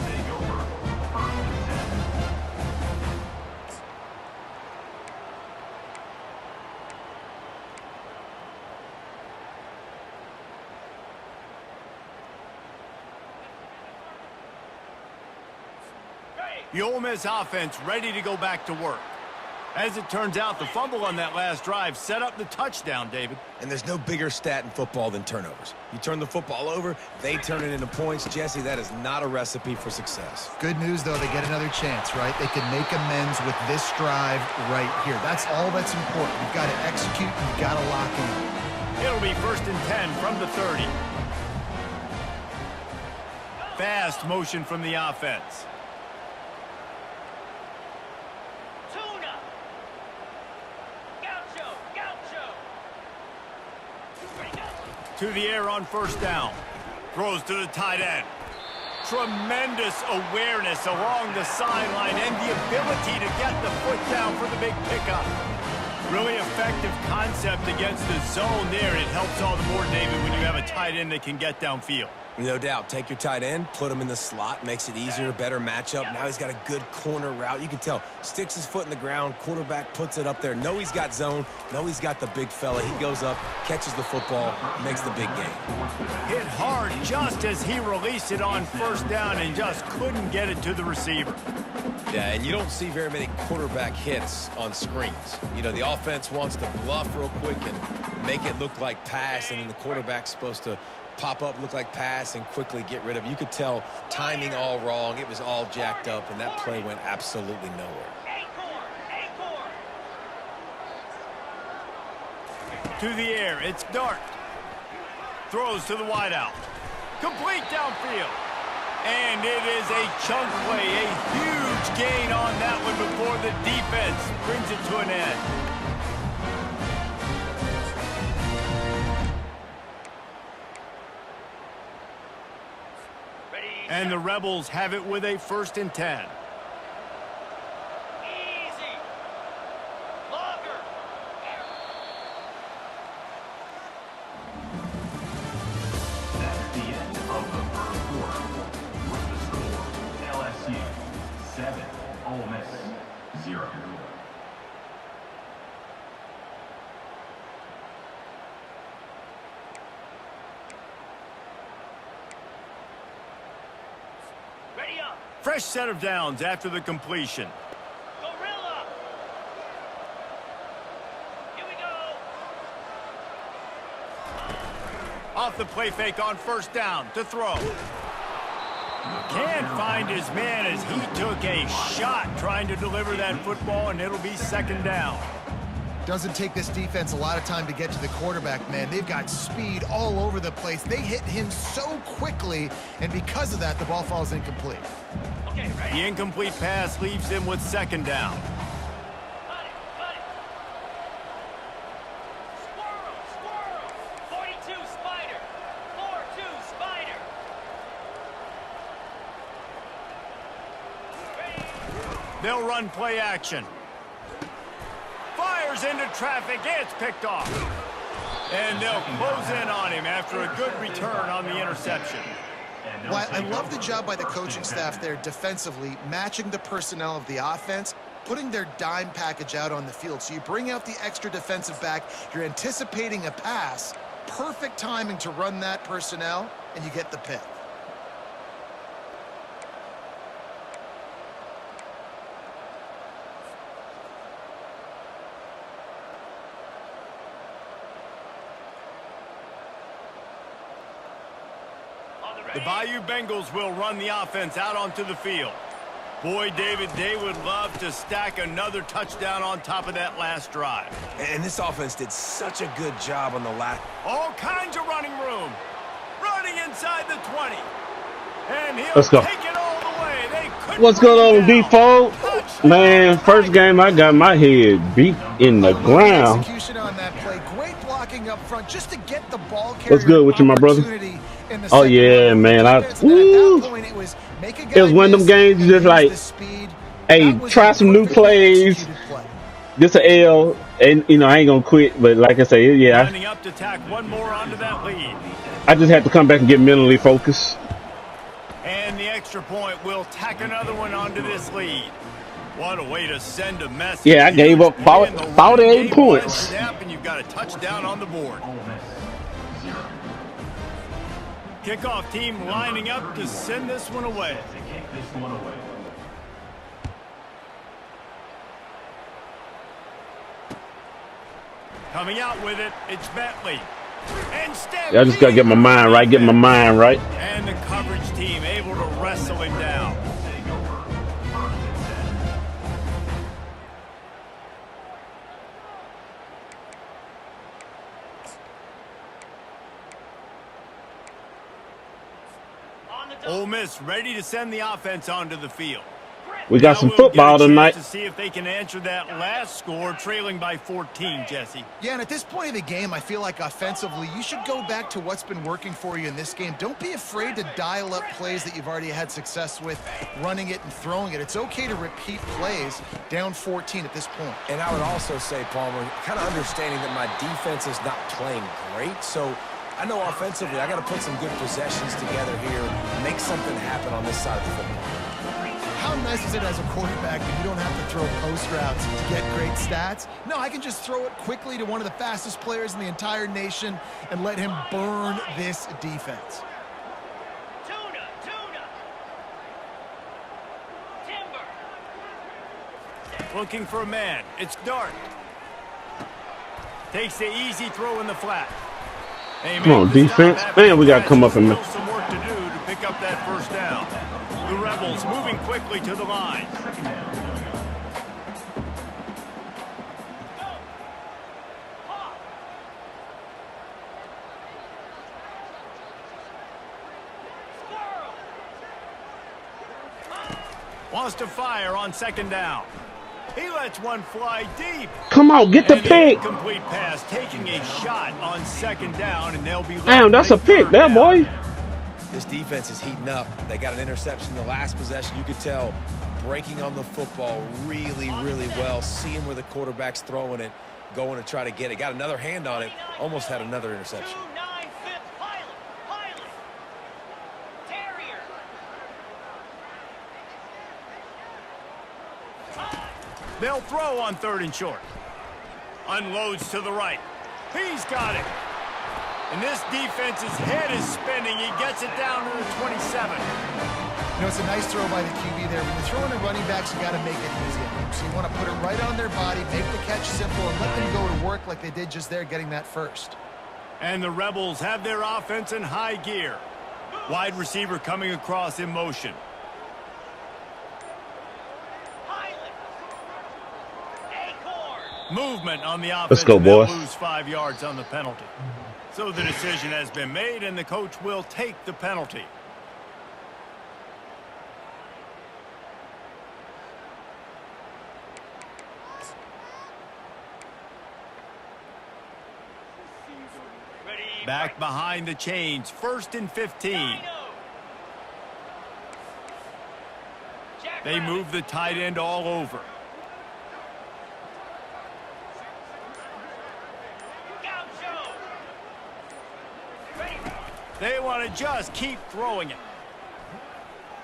The Ole Miss offense ready to go back to work. As it turns out, the fumble on that last drive set up the touchdown, David. And there's no bigger stat in football than turnovers. You turn the football over, they turn it into points. Jesse, that is not a recipe for success. Good news, though, they get another chance, right? They can make amends with this drive right here. That's all that's important. You've got to execute, and you've got to lock in. It'll be 1st and 10 from the 30. Fast motion from the offense. Tuna! Gaucho! Gaucho! Ready, go! To the air on 1st down. Throws to the tight end. Tremendous awareness along the sideline and the ability to get the foot down for the big pickup. Really effective concept against the zone there. It helps all the more, David, when you have a tight end that can get downfield. No doubt. Take your tight end, put him in the slot, makes it easier, better matchup. Now he's got a good corner route. You can tell. Sticks his foot in the ground, quarterback puts it up there. Know he's got zone. Know he's got the big fella. He goes up, catches the football, makes the big game. Hit hard just as he released it on 1st down and just couldn't get it to the receiver. Yeah, and you don't see very many quarterback hits on screens. You know, the offense wants to bluff real quick and make it look like pass, and then the quarterback's supposed to pop up, look like pass, and quickly get rid of it. You could tell timing all wrong. It was all jacked up, and that play went absolutely nowhere. Acorn! Acorn! To the air, it's Dart. Throws to the wideout. Complete downfield. And it is a chunk play, a huge gain on that one before the defense brings it to an end. And the Rebels have it with a 1st and 10. Easy! Logger! That's the end of the first quarter. With the score, LSU 7, Ole Miss 0. Ready up! Fresh set of downs after the completion. Gorilla! Here we go! Off the play fake on 1st down to throw. Can't find his man as he took a shot trying to deliver that football, and it'll be 2nd down. Doesn't take this defense a lot of time to get to the quarterback, man. They've got speed all over the place. They hit him so quickly, and because of that, the ball falls incomplete. Okay, ready? The incomplete pass leaves him with 2nd down. They'll run play action. Fires into traffic. It's picked off. And they'll close in on him after a good return on the interception. Well, I love the job by the coaching staff there defensively, matching the personnel of the offense, putting their dime package out on the field. So you bring out the extra defensive back, you're anticipating a pass, perfect timing to run that personnel, and you get the pick. The Bayou Bengals will run the offense out onto the field. Boy, David, they would love to stack another touchdown on top of that last drive. And this offense did such a good job on the last. All kinds of running room. Running inside the 20. And he'll Let's go. take it all the way. They couldn't What's bring going on, him down. default? Man, first game I got my head beat in the ground. Execution on that play. Great blocking up front just to get the ball carrier. What's good with you, my brother? opportunity in the Oh, second yeah, half. man. Woo! It was make a guy It was one of them miss games and just use like, the speed. hey, That was try a some new perfectly plays. executed play. This a L, and you know I ain't gonna quit. But like I say, yeah, Lining up to tack one more onto that lead. I just have to come back and get mentally focused. And the extra point will tack another one onto this lead. What a way to send a message. Yeah, I gave up Huge play in the 48 game points. snap, and you've got a touchdown on the board. Ole Miss 0. Kickoff team lining up to send this one away. To kick this one away. Coming out with it, it's Bentley. And Yeah, I just gotta get my mind right. Get my mind right. And the coverage team able to wrestle him down. Take over. First and 10. On the Ole double. Miss ready to send the offense onto the field. We got Now some we'll get a football chance tonight. to see if they can answer that last score, trailing by 14, Jesse. Yeah, and at this point of the game, I feel like offensively, you should go back to what's been working for you in this game. Don't be afraid to dial up plays that you've already had success with, running it and throwing it. It's okay to repeat plays down 14 at this point. And I would also say, Palmer, kind of understanding that my defense is not playing great. So I know offensively, I got to put some good possessions together here, make something happen on this side of the football. How nice is it as a quarterback when you don't have to throw post routes to get great stats? No, I can just throw it quickly to one of the fastest players in the entire nation and let him burn this defense. Tuna. Timber. Looking for a man. It's Dart. Takes the easy throw in the flat. They Come on, make the stop defense. after Man, we the gotta pass. come up and- Still some work to do to pick up that first down. The Rebels moving quickly to the line. Second down. Squirrel. Wants to fire on second down. He lets one fly deep. Come on, get the And an pick. incomplete pass, taking a shot on second down, and they'll be left Damn, that's a with pick, third there, down. boy. This defense is heating up. They got an interception in the last possession. You could tell breaking on the football really, really well, seeing where the quarterback's throwing it, going to try to get it. Got another hand on it, almost had another interception. 2-9 fifth pilot. Terrier. They'll throw on third and short. Unloads to the right. He's got it. And this defense's head is spinning. He gets it down to the 27. You know, it's a nice throw by the QB there. When you're throwing to running backs, you got to make it easy. So you want to put it right on their body, make the catch simple, and let them go to work like they did just there, getting that first. And the Rebels have their offense in high gear. Wide receiver coming across in motion. Acorn. Movement on the offense. Let's go, and they'll boys. lose 5 yards on the penalty. So the decision has been made, and the coach will take the penalty. Ready. Back behind the chains, 1st and 15. Jackson. They move the tight end all over. Gaucho. Ready. They want to just keep throwing it.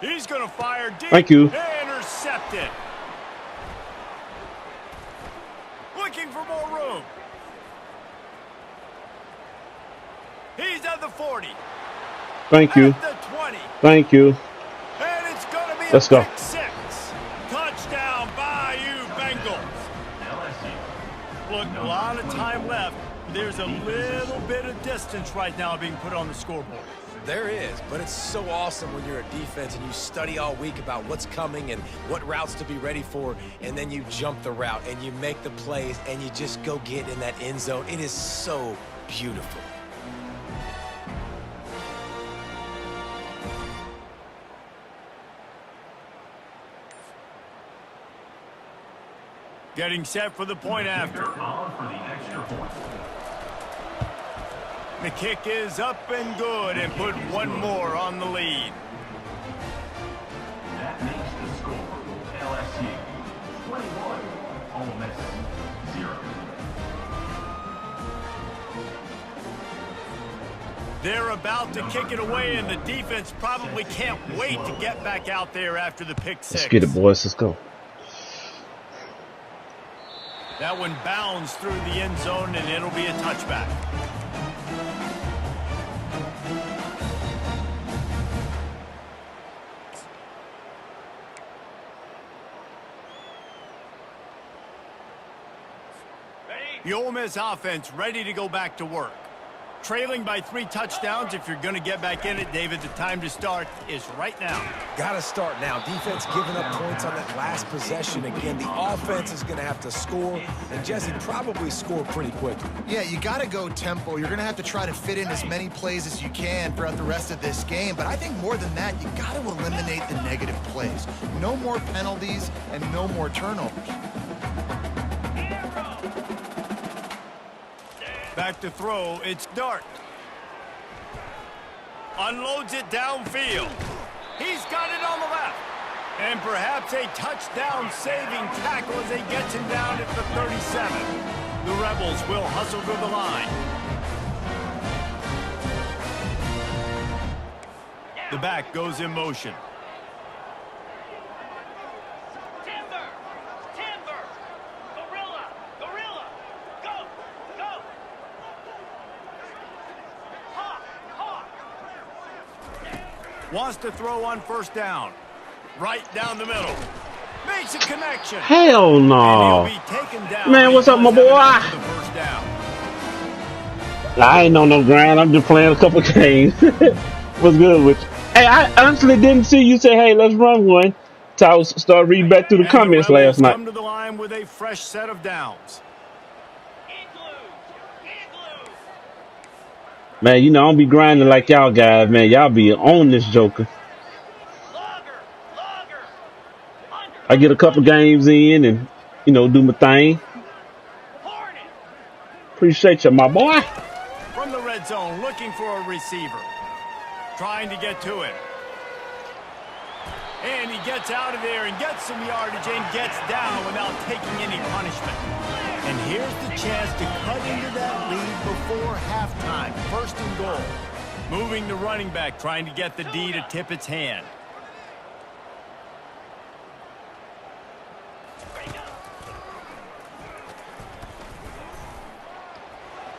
He's going to fire deep. Thank you. Intercepted. Looking for more room. He's at the 40. Thank you. At the 20. Thank you. And it's going to be Let's a go. pick six. Touchdown, Bayou Bengals. LSU. Look, a lot of time left. There's a little bit of distance right now being put on the scoreboard. There is, but it's so awesome when you're a defense and you study all week about what's coming and what routes to be ready for, and then you jump the route and you make the plays and you just go get in that end zone. It is so beautiful. Getting set for the point after. On for the extra point. The kick is up and good and put one more on the lead. That makes the score LSU 21, Ole Miss 0. They're about to kick it away, and the defense probably can't wait to get back out there after the pick six. Let's get it, boys. Let's go. That one bounds through the end zone, and it'll be a touchback. The Ole Miss offense ready to go back to work. Trailing by 3 touchdowns. If you're going to get back in it, David, the time to start is right now. Got to start now. Defense giving up points on that last possession. Again, the offense is going to have to score, and Jesse probably score pretty quickly. Yeah, you got to go tempo. You're going to have to try to fit in as many plays as you can throughout the rest of this game. But I think more than that, you got to eliminate the negative plays. No more penalties and no more turnovers. Back to throw, it's Dart. Unloads it downfield. He's got it on the left. And perhaps a touchdown-saving tackle as he gets him down at the 37. The Rebels will hustle to the line. The back goes in motion. Timber. Timber. Gorilla. Gorilla. Go. Go. Hawk. Hawk. Wants to throw on first down. Right down the middle. Makes a connection. Hell And no. he'll be taken down. Man, what's up, my boy? The first down. I ain't on no grind. I'm just playing a couple games. What's good with you? Hey, I honestly didn't see you say, hey, let's run one. So I was start reading back through the And comments the Rebels last night. come to the line with a fresh set of downs. Igloo. Man, you know, I don't be grinding like y'all guys, man. Y'all be on this joker. Logger. Under. I get a couple games in and, you know, do my thing. Hornet. Appreciate you, my boy. From the red zone, looking for a receiver. Trying to get to it. And he gets out of there and gets some yardage and gets down without taking any punishment. And here's the chance to cut into that lead before halftime. First and goal. Moving the running back, trying to get the D to tip its hand.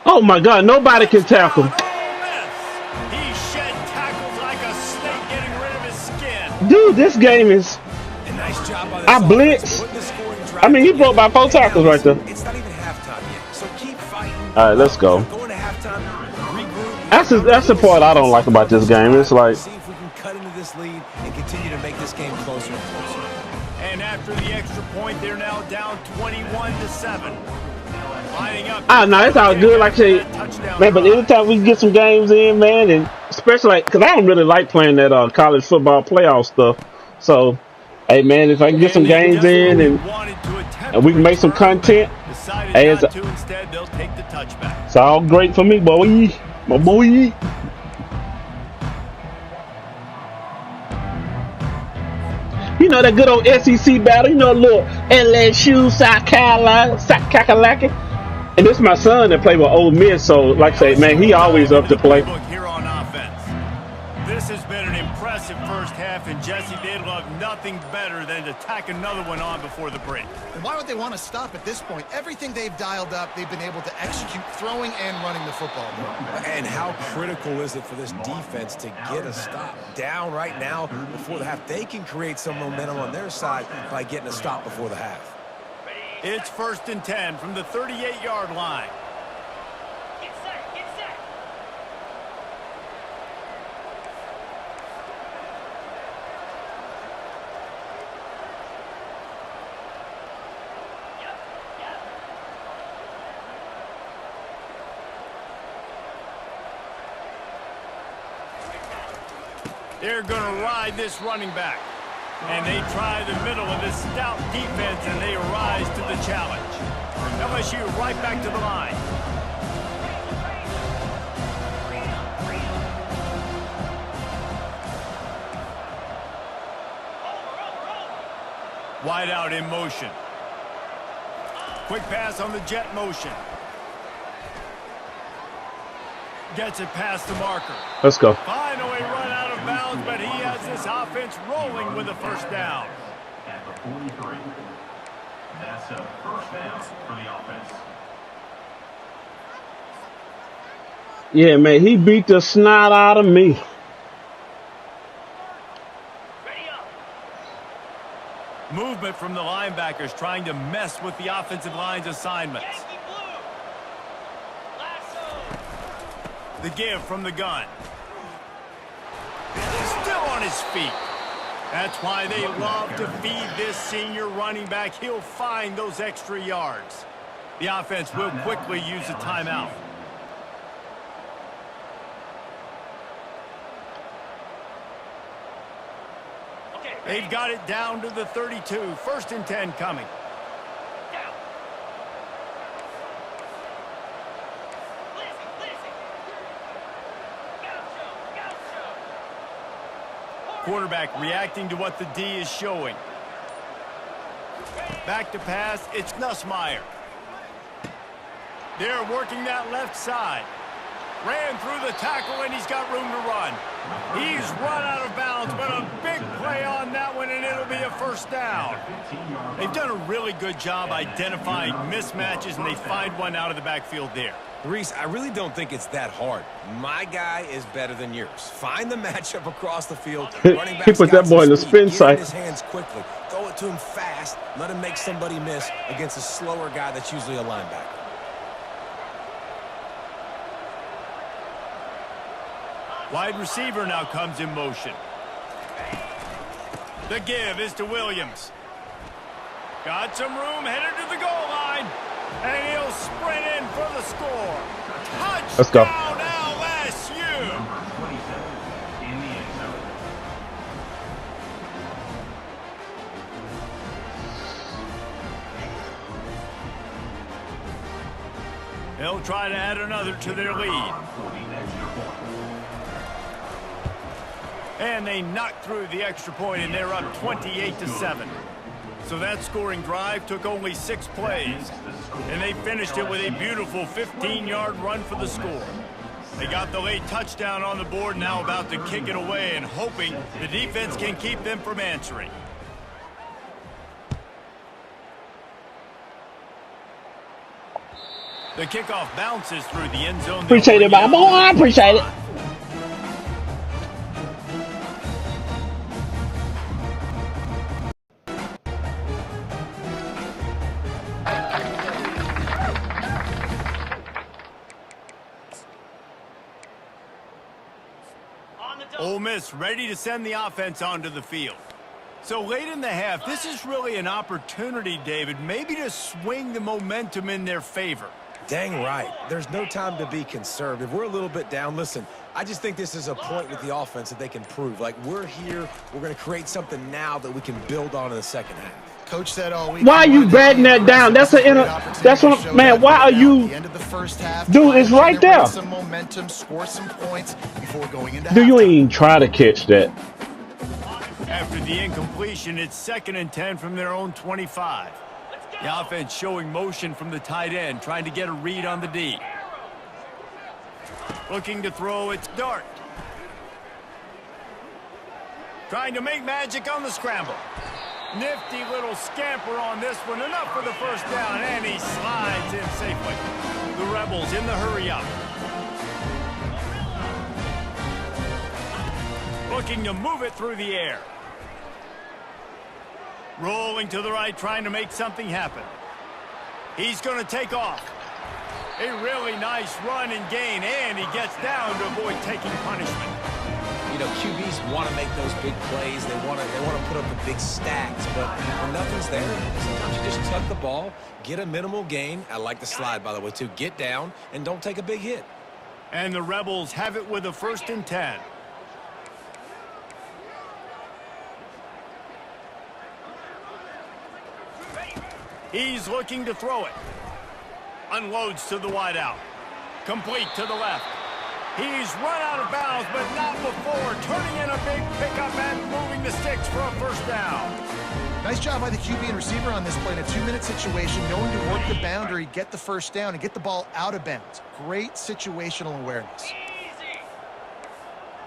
Oh, my God. Nobody can tackle. He shed tackles like a snake, getting rid of his skin. Dude, this game is... A nice job by this I offense, blitz. putting the scoring drive I mean, he together. broke by 4 tackles right there. It's not even halftime yet, so keep fighting. All right, let's go. Going to halftime, regroup. That's the part I don't like about this game. It's like... See if we can cut into this lead and continue to make this game closer and closer. And after the extra point, they're now down 21-7. Lining up. Ah, no, it's all good. Like I say, man, but anytime we can get some games in, man, and especially like, because I don't really like playing that college football playoff stuff. So, hey, man, if I can get some games in and we can make some content, hey, it's Instead, they'll take the touchback. all great for me, boy. My boy. that good old SEC battle. A little LSU, South Carolina, South Kakalaki. And this is my son that played with Ole Miss, so like I say, man, he always up to play. Here on offense. This has been an impressive first half, and Jesse, they'd love nothing better than to tack another one on before the break. And why would they want to stop at this point? Everything they've dialed up, they've been able to execute throwing and running the football. And how critical is it for this defense to get a stop? Down right now before the half, they can create some momentum on their side by getting a stop before the half. It's 1st and 10 from the 38-yard line. Get set, get set. Yep, yep. They're going to ride this running back. And they try the middle of this stout defense, and they rise to the challenge. LSU right back to the line. Wide out in motion. Quick pass on the jet motion. Gets it past the marker. Let's go. Finally run out of bounds, but he has this offense rolling with a first down. At the 43. That's a first down for the offense. Yeah, man, he beat the snot out of me. Ready up. Movement from the linebackers trying to mess with the offensive line's assignments. Yankee blue. Lasso. The give from the gun. Still on his feet. That's why they love to feed this senior running back. He'll find those extra yards. The offense will quickly use a timeout. Okay, They've got it down to the 32. 1st and 10 coming. down. Lizzie. Gaucho. Quarterback reacting to what the D is showing. Back to pass, it's Nussmeier. They're working that left side. Ran through the tackle, and he's got room to run. He's run out of bounds, but a big play on that one, and it'll be a first down. They've done a really good job identifying mismatches, and they find one out of the backfield there. Reese, I really don't think it's that hard. My guy is better than yours. Find the matchup across the field. Running He put that boy in the spin Get in cycle. his hands quickly. Throw it to him fast. Let him make somebody miss against a slower guy that's usually a linebacker. Wide receiver now comes in motion. The give is to Williams. Got some room, headed to the goal line. And he'll sprint in for the score. Touchdown, Let's go. LSU. Number 27 in the end zone. They'll try to add another to their lead. For the extra point. And they knock through the extra point, and they're up 28-7. So that scoring drive took only 6 plays, and they finished it with a beautiful 15-yard run for the score. They got the late touchdown on the board, now about to kick it away and hoping the defense can keep them from answering. The kickoff bounces through the end zone. Appreciate it, my boy. I appreciate it. On the double. Ole Miss ready to send the offense onto the field. So late in the half, this is really an opportunity, David, maybe to swing the momentum in their favor. Dang right. There's no time to be conservative. We're a little bit down. Listen, I just think this is a point with the offense that they can prove. Like, we're here. We're going to create something now that we can build on in the second half. Coach said all week. Why are you batting that down? That's what, man. Why are you? The end of the first half, Dude, it's right there. Some momentum, score some points before going into Do you halftime. even try to catch that? At After the incompletion, it's 2nd and 10 from their own 25. The offense showing motion from the tight end, trying to get a read on the D. Looking to throw, it's Dart. Trying to make magic on the scramble. Nifty little scamper on this one. Enough for the first down, and he slides in safely. The Rebels in the hurry-up. Looking to move it through the air. Rolling to the right, trying to make something happen. He's going to take off. A really nice run and gain, and he gets down to avoid taking punishment. You know, QBs want to make those big plays. They want to put up the big stacks, but when nothing's there, sometimes you just tuck the ball, get a minimal gain. I like the slide, by the way, too. Get down and don't take a big hit. And the Rebels have it with a 1st and 10. He's looking to throw it. Unloads to the wideout. Complete to the left. He's run out of bounds, but not before turning in a big pickup and moving the sticks for a 1st down. Nice job by the QB and receiver on this play in a 2-minute situation, knowing to work the boundary, get the 1st down, and get the ball out of bounds. Great situational awareness. Easy.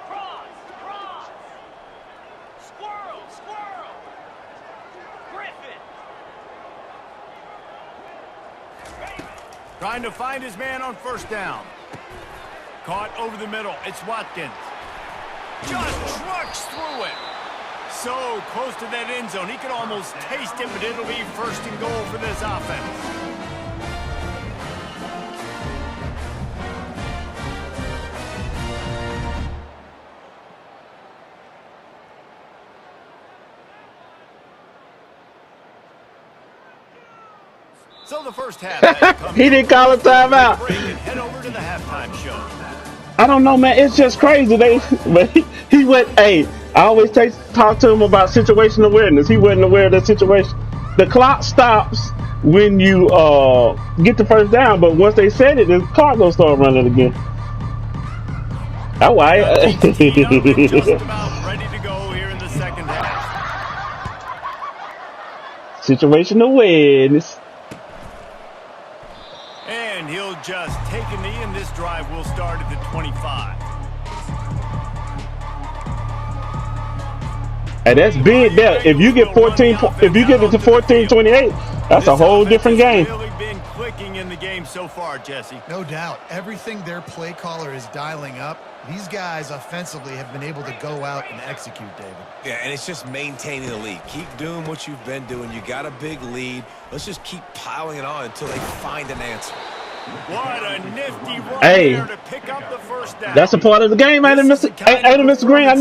Cross. Squirrel. Griffin. Trying to find his man on 1st down. Caught over the middle. It's Watkins. Just trucks through it. So close to that end zone. He can almost taste it, but it'll be 1st and goal for this offense. So the first half. He didn't call a timeout. Head over to the halftime show. I don't know, man. It's just crazy. He went, hey, I always talk to him about situational awareness. He wasn't aware of the situation. The clock stops when you get the 1st down, but once they said it, the clock gonna start running again. That's why. Just about ready to go here in the 2nd half. Situational awareness. And he'll just take a knee, and this drive will start at the 25. Hey, that's big. That if you get 14, if you get it to 14-28, that's a whole different game. Really been clicking in the game so far, Jesse. No doubt. Everything their play caller is dialing up, these guys offensively have been able to go out and execute, David. Yeah, and it's just maintaining the lead. Keep doing what you've been doing. You got a big lead. Let's just keep piling it on until they find an answer. What a nifty run Hey, there to pick up the 1st down. that's a part of the game, ain't it, Mr. Green? I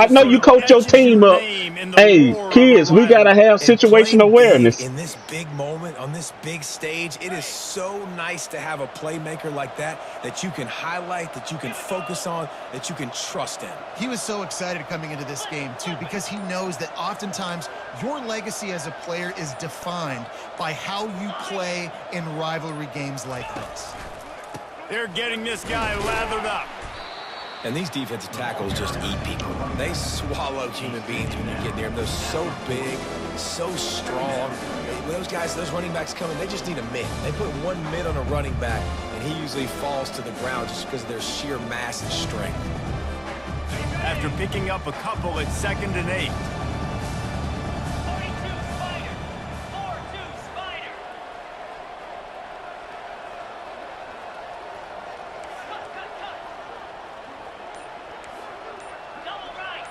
know you coach your team up. Hey, kids, we gotta have situational awareness. In this big moment, on this big stage, it is so nice to have a playmaker like that you can highlight, that you can focus on, that you can trust in. He was so excited coming into this game, too, because he knows that oftentimes your legacy as a player is defined by how you play in rivalry games like this. They're getting this guy lathered up. And these defensive tackles just eat people. They swallow human beings when you get near them. They're so big, so strong. When those guys, those running backs come in, they just need a mid. They put one mid on a running back, and he usually falls to the ground just because of their sheer mass and strength. After picking up a couple, it's 2nd and 8. 42 Spider. 4-2 Spider. Cut. Double right.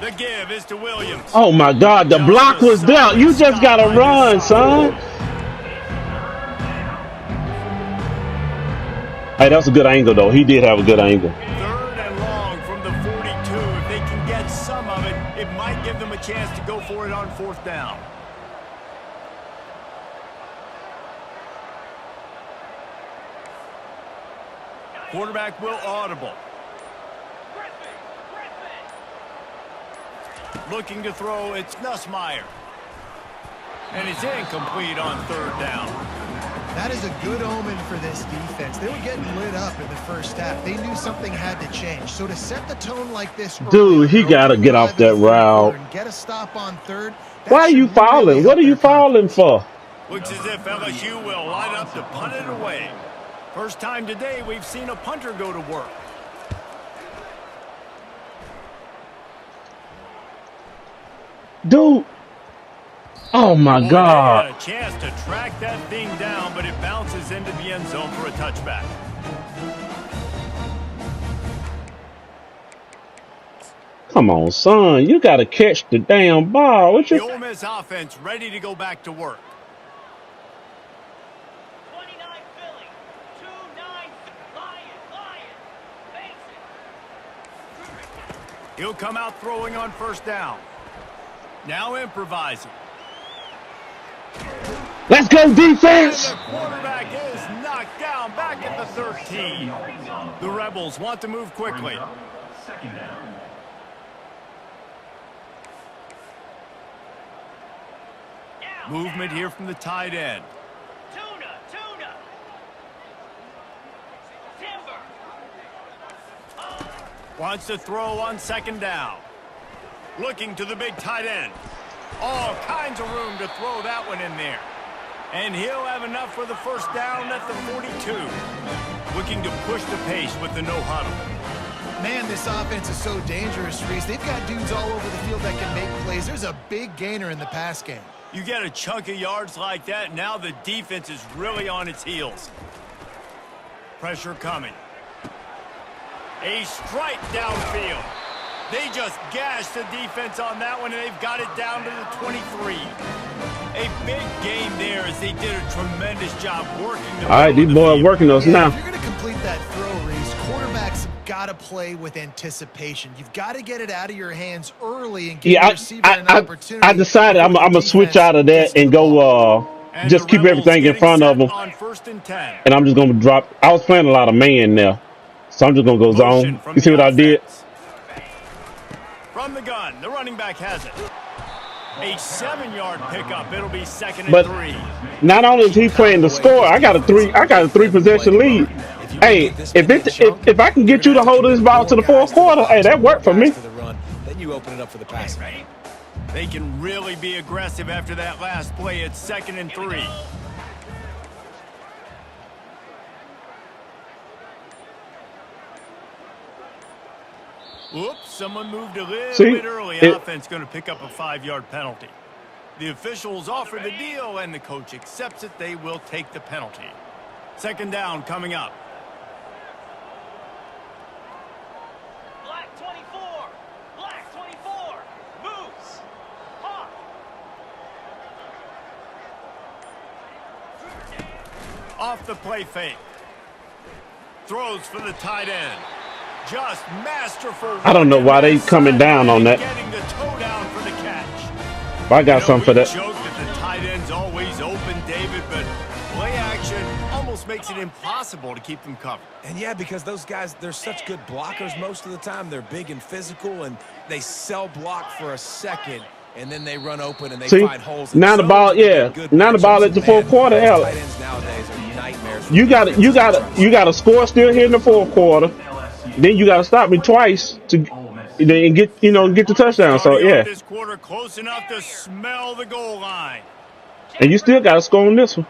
The give is to Williams. Oh my God, the block was down. You just gotta run, son. Hey, that's a good angle, though. He did have a good angle. 3rd and long from the 42. If they can get some of it, it might give them a chance to go for it on 4th down. Quarterback will audible. Looking to throw, it's Nussmeier. And it's incomplete on 3rd down. That is a good omen for this defense. They were getting lit up in the first half. They knew something had to change. So to set the tone like this, Dude, he got to get off that route. and get a stop on third. Why are you fouling? What are you fouling for? Looks as if LSU will line up to punt it away. First time today we've seen a punter go to work. Dude. Oh, my God. They had a chance to track that thing down, but it bounces into the end zone for a touchback. Come on, son. You got to catch the damn ball. What The you... Ole Miss offense ready to go back to work. 29 Philly. 2-9 Lion. Face it. He'll come out throwing on first down. Now improvising. Let's go, defense. And the quarterback is knocked down back at the 13. The Rebels want to move quickly. Second down. Movement here from the tight end. Tuna. Timber. Wants to throw on second down. Looking to the big tight end. All kinds of room to throw that one in there. And he'll have enough for the first down at the 42. Looking to push the pace with the no huddle. Man, this offense is so dangerous, Reese. They've got dudes all over the field that can make plays. There's a big gainer in the pass game. You get a chunk of yards like that, now the defense is really on its heels. Pressure coming. A strike downfield. They just gashed the defense on that one, and they've got it down to the 23. A big game there as they did a tremendous job working. All right, these boys working those now. If you're going to complete that throw, Reese, quarterbacks got to play with anticipation. You've got to get it out of your hands early and give your receiver an opportunity. I decided I'm going to switch out of that and go just keep everything in front of them. On 1st and 10. And I'm just going to drop. I was playing a lot of man now, so I'm just going to go zone. You see what I did? From the gun, the running back has it. A 7-yard pickup. It'll be 2nd and 3. Not only is he playing the score, I got a 3 possession lead. Hey, if I can get you to hold this ball to the fourth quarter, hey, that worked for me. Then you open it up for the passing. They can really be aggressive after that last play. It's 2nd and 3. Whoops, someone moved a little bit early. Offense going to pick up a 5-yard penalty. The officials offer the deal, and the coach accepts it. They will take the penalty. 2nd down coming up. Black 24. Moves. Hawk. Off the play fake. Throws for the tight end. Just masterful. I don't know why they coming down on that. Getting the toe down for the catch. I got something for that. Joke that the tight end's always open, David, but play action almost makes it impossible to keep them covered. And yeah, because those guys, they're such good blockers most of the time. They're big and physical, and they sell block for a second, and then they run open and they find holes. Now the ball, now the ball at the fourth quarter. Hell, tight ends nowadays are nightmares. you got to score still here in the fourth quarter. Then you got to stop me twice to then get the touchdown. So yeah, this quarter close enough to smell the goal line. and you still got to score on this one.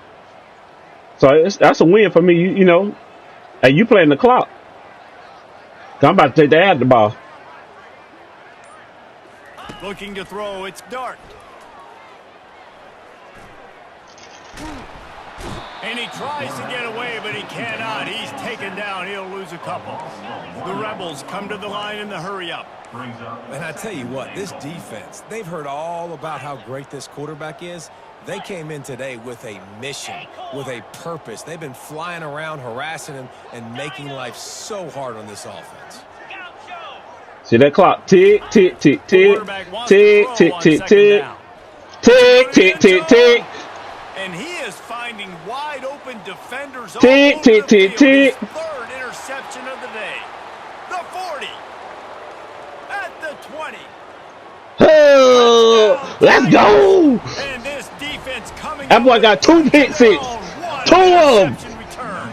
So that's a win for me. You know, hey, you playing the clock. I'm about to take the ad the ball. Looking to throw, it's Dart. And he tries to get away, but he cannot. He's taken down. He'll lose a couple. The Rebels come to the line in the hurry-up. And I tell you what, this defense, they've heard all about how great this quarterback is. They came in today with a mission, with a purpose. They've been flying around, harassing him, and making life so hard on this offense. See that clock? Tick, tick, tick, tick, tick, tick, tick, tick, tick, tick, tick, tick. And he is finding wide open defenders. Tick, tick, tick, tick. Third interception of the day. The 40. At the 20. Oh, let's go. And this defense coming. That boy got 2 pick six. Two of them. Interception return.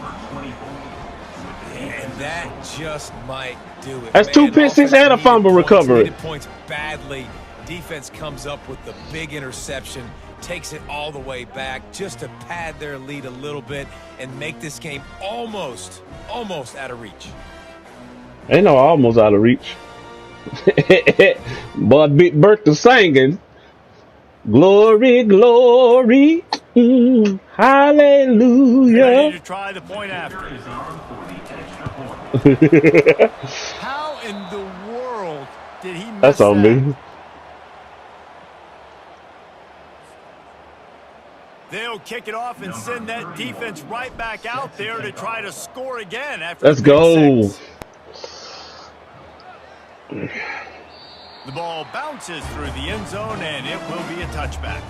And that just might do it. That's two pick six and a fumble recovery. Needed points badly. Defense comes up with the big interception, takes it all the way back just to pad their lead a little bit and make this game almost out of reach. Ain't no almost out of reach. But Big Bertha singing, glory, glory, hallelujah. Ready to try the point after. Is on for the extra point. How in the world did he miss That's on that? me. They'll kick it off and send that defense right back out there to try to score again after Let's the pick go. six. The ball bounces through the end zone, and it will be a touchback.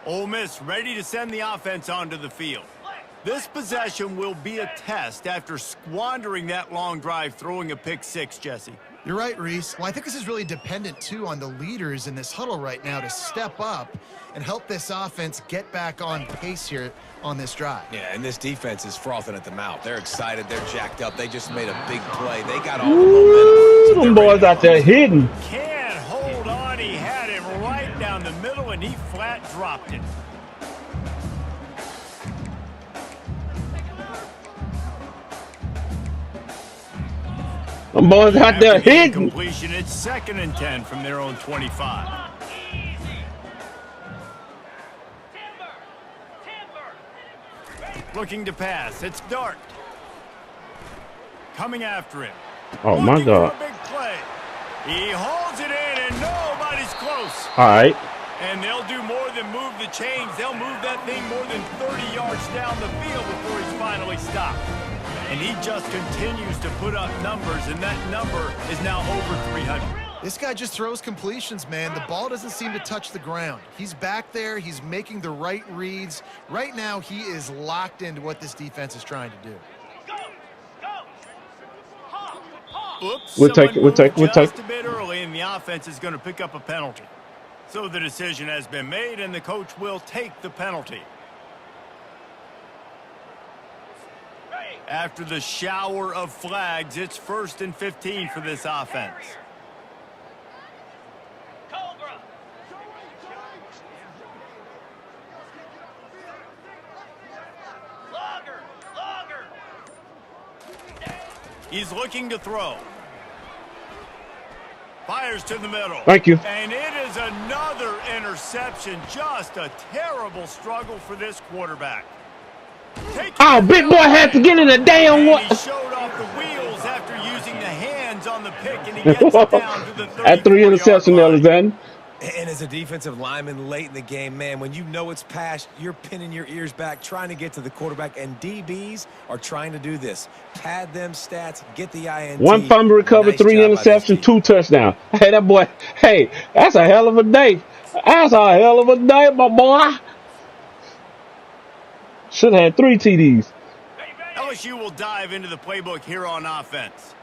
Ole Miss ready to send the offense onto the field. This possession will be a test after squandering that long drive throwing a pick six, Jesse. You're right, Reese. Well, I think this is really dependent, too, on the leaders in this huddle right now to step up and help this offense get back on pace here on this drive. Yeah, and this defense is frothing at the mouth. They're excited. They're jacked up. They just made a big play. They got all the momentum. So Them boys out there hidden. Can't hold on. He had him right down the middle, and he flat dropped it. Them boys out there hidden. Completion. It's 2nd and 10 from their own 25. Looking to pass. It's Dart. Coming after him. Oh my Looking for God. a big play. He hauls it in, and nobody's close. All right. And they'll do more than move the chains. They'll move that thing more than 30 yards down the field before he's finally stopped. And he just continues to put up numbers, and that number is now over 300. This guy just throws completions, man. The ball doesn't seem to touch the ground. He's back there. He's making the right reads. Right now, he is locked into what this defense is trying to do. Oops, We'll take it, we'll take it, we'll just take a bit early, and the offense is going to pick up a penalty. So the decision has been made, and the coach will take the penalty. After the shower of flags, it's 1st and 15 for this offense. Cobra. Logger. He's looking to throw. Fires to the middle. Thank you. And it is another interception. Just a terrible struggle for this quarterback. Oh, big boy had to get in the damn And one. he showed off the wheels after using the hands on the pick, and he gets it down to the 34-yard At 3 interceptions, line. Alexander. And as a defensive lineman late in the game, man, when you know it's past, you're pinning your ears back, trying to get to the quarterback, and DBs are trying to do this. Pad them stats, get the INT. 1 fumble recovery, Nice 3 job by this interceptions, team. 2 touchdowns. Hey, that boy. Hey, that's a hell of a day. That's a hell of a day, my boy. Should have had 3 TDs. LSU will dive into the playbook here on offense.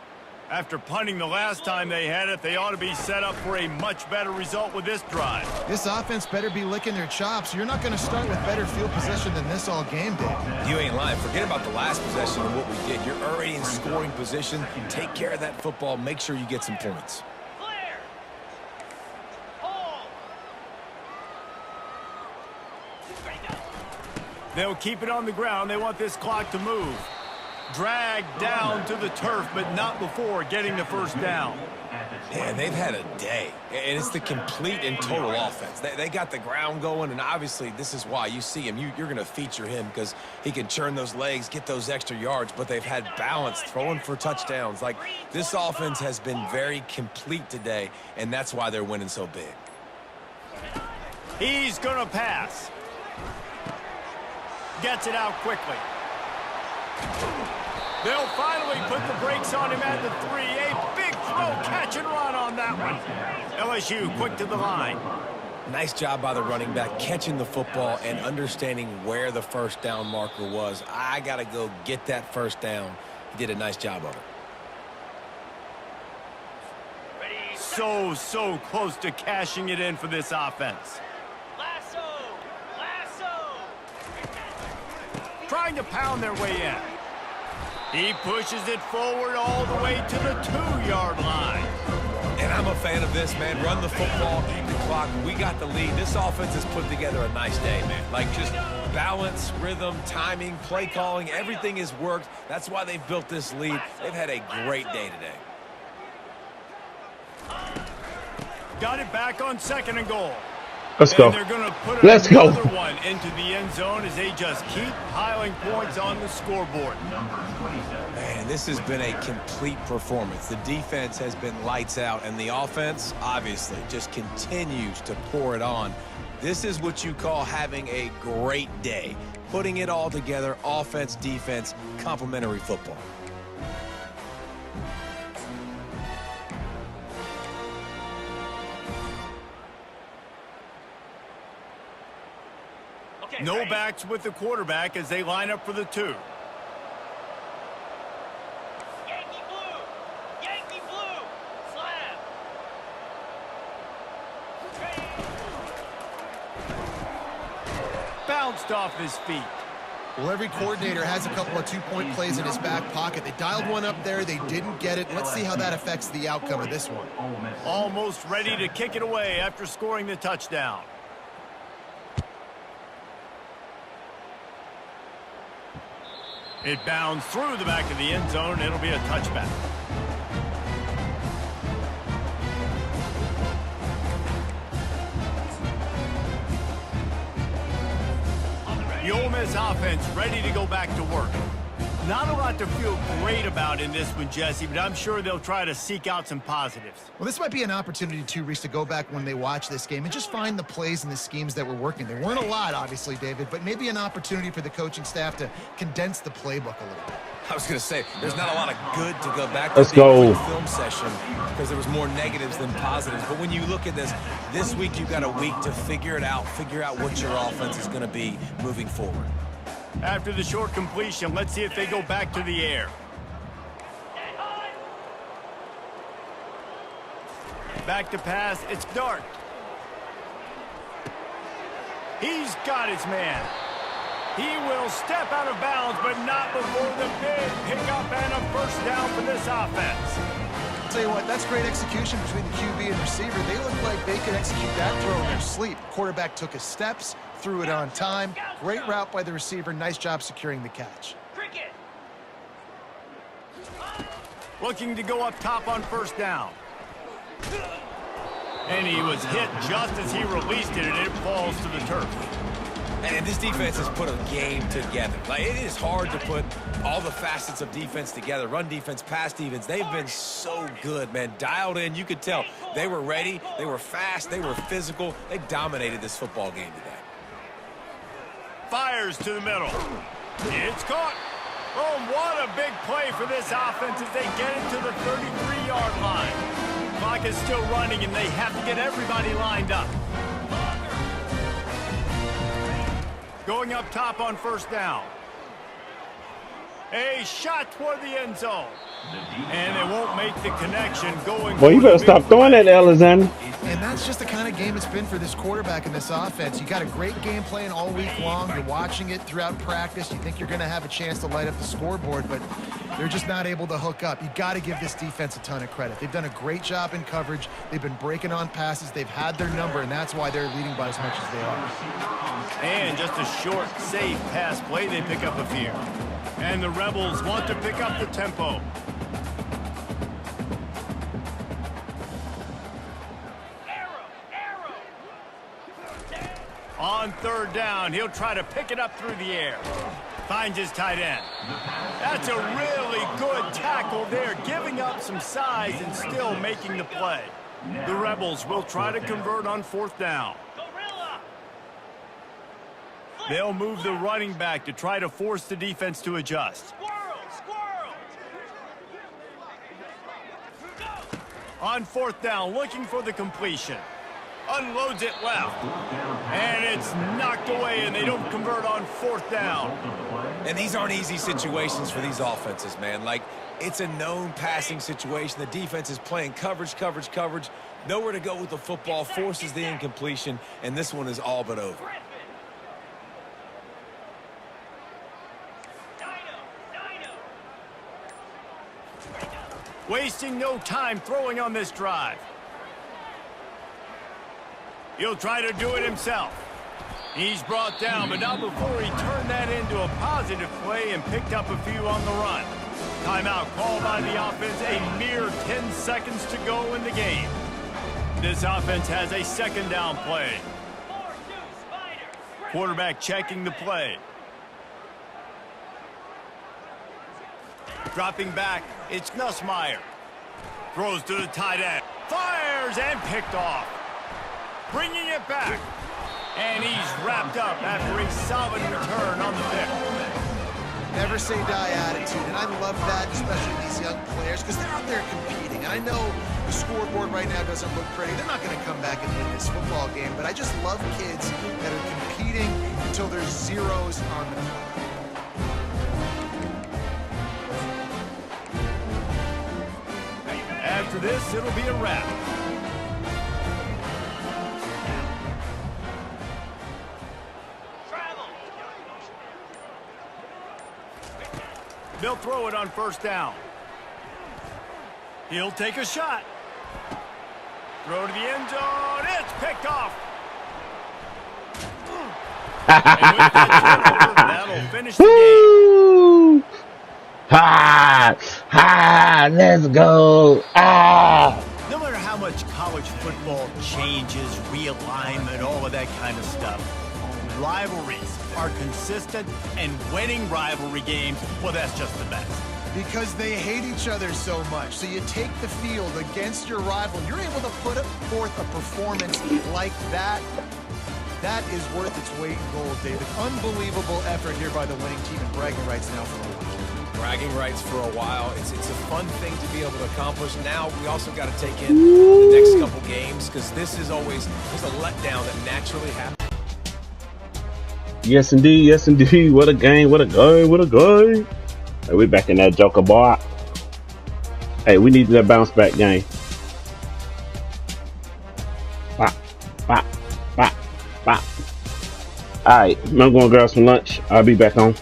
After punting the last time they had it, they ought to be set up for a much better result with this drive. This offense better be licking their chops. You're not going to start with better field possession than this all game did. You ain't lying. Forget about the last possession and what we did. You're already in scoring position. Take care of that football. Make sure you get some points. Clear. Hold. They'll keep it on the ground. They want this clock to move. Dragged down to the turf, but not before getting the first down. Yeah, they've had a day, and it's the complete and total offense. They got the ground going, and obviously this is why you see him. You're going to feature him because he can churn those legs, get those extra yards, but they've had balance, throwing for touchdowns. Like, this offense has been very complete today, and that's why they're winning so big. He's going to pass. Gets it out quickly. They'll finally put the brakes on him at the 3. A big throw, catch and run on that one. LSU quick to the line. Nice job by the running back catching the football and understanding where the first down marker was. I got to go get that first down. He did a nice job of it. So close to cashing it in for this offense. Lasso! Lasso! Trying to pound their way in. He pushes it forward all the way to the 2-yard line. And I'm a fan of this, man. Run the football, keep the clock. We got the lead. This offense has put together a nice day, man. Like just balance, rhythm, timing, play calling, everything has worked. That's why they've built this lead. They've had a great day today. Got it back on 2nd and goal. Let's go. And they're going to put Let's go. another one into the end zone as they just keep piling points on the scoreboard. Man, this has been a complete performance. The defense has been lights out, and the offense, obviously, just continues to pour it on. This is what you call having a great day. Putting it all together, offense, defense, complementary football. Okay, No ready? backs with the quarterback as they line up for the 2. Yankee blue! Yankee blue! Slam! Ready? Bounced off his feet. Well, every coordinator has a couple of 2-point plays in his back pocket. They dialed one up there. They didn't get it. Let's see how that affects the outcome of this one. Almost ready to kick it away after scoring the touchdown. It bounds through the back of the end zone. It'll be a touchback. The Ole Miss offense ready to go back to work. Not a lot to feel great about in this one, Jesse, but I'm sure they'll try to seek out some positives. Well, this might be an opportunity, too, Reese, to go back when they watch this game and just find the plays and the schemes that were working. There weren't a lot, obviously, David, but maybe an opportunity for the coaching staff to condense the playbook a little bit. I was going to say, there's not a lot of good to go back to. Let's go. The film session because there was more negatives than positives. But when you look at this week you've got a week to figure it out, figure out what your offense is going to be moving forward. After the short completion, let's see if they go back to the air. Back to pass, it's Dart. He's got his man. He will step out of bounds, but not before the big pickup and a first down for this offense. I'll tell you what, that's great execution between the QB and receiver. They look like they could execute that throw in their sleep. Quarterback took his steps, threw it on time. Great route by the receiver. Nice job securing the catch. Cricket! Looking to go up top on first down. And he was hit just as he released it, and it falls to the turf. And this defense has put a game together. Like, it is hard to put all the facets of defense together. Run defense, pass defense. They've been so good, man. Dialed in. You could tell they were ready. They were fast. They were physical. They dominated this football game today. Fires to the middle. It's caught. Oh, what a big play for this offense as they get it to the 33-yard line. Clock is still running, and they have to get everybody lined up. Going up top on first down. A shot toward the end zone. And they won't make the connection going. Boy, you better stop throwing that, Alexander. And that's just the kind of game it's been for this quarterback and this offense. You got a great game plan all week long. You're watching it throughout practice. You think you're going to have a chance to light up the scoreboard, but they're just not able to hook up. You got to give this defense a ton of credit. They've done a great job in coverage. They've been breaking on passes. They've had their number, and that's why they're leading by as much as they are. And just a short, safe pass play, they pick up a few. And the Rebels want to pick up the tempo. On third down, he'll try to pick it up through the air. Finds his tight end. That's a really good tackle there, giving up some size and still making the play. The Rebels will try to convert on fourth down. They'll move the running back to try to force the defense to adjust. Squirrel! On fourth down, looking for the completion. Unloads it left. And it's knocked away, and they don't convert on 4th down. And these aren't easy situations for these offenses, man. Like, it's a known passing situation. The defense is playing coverage. Nowhere to go with the football, forces the incompletion, and this one is all but over. Wasting no time throwing on this drive. He'll try to do it himself. He's brought down, but not before he turned that into a positive play and picked up a few on the run. Timeout called by the offense, a mere 10 seconds to go in the game. This offense has a 2nd down play. Quarterback checking the play. Dropping back, it's Nussmeier. Throws to the tight end. Fires and picked off. Bringing it back. And he's wrapped up after a solid return on the pick. Never say die attitude, and I love that, especially these young players, because they're out there competing. And I know the scoreboard right now doesn't look pretty. They're not going to come back and win this football game, but I just love kids that are competing until there's zeros on the clock. After this, it'll be a wrap. They'll throw it on 1st down. He'll take a shot. Throw to the end zone. It's picked off. And with that turnover, that'll finish the game. Let's go. No matter how much college football changes, realignment, all of that kind of stuff, rivalries are consistent, and winning rivalry games, well, that's just the best. Because they hate each other so much. So you take the field against your rival. You're able to put forth a performance like that. That is worth its weight in gold, David. Unbelievable effort here by the winning team, and bragging rights now for a while. Bragging rights for a while. It's a fun thing to be able to accomplish. Now we also got to take in the next couple games, because this is always just a letdown that naturally happens. Yes, indeed. What a game. Hey, we back in that joker, boy. Hey, we need that bounce back game. Bop. All right, I'm going to grab some lunch. I'll be back on.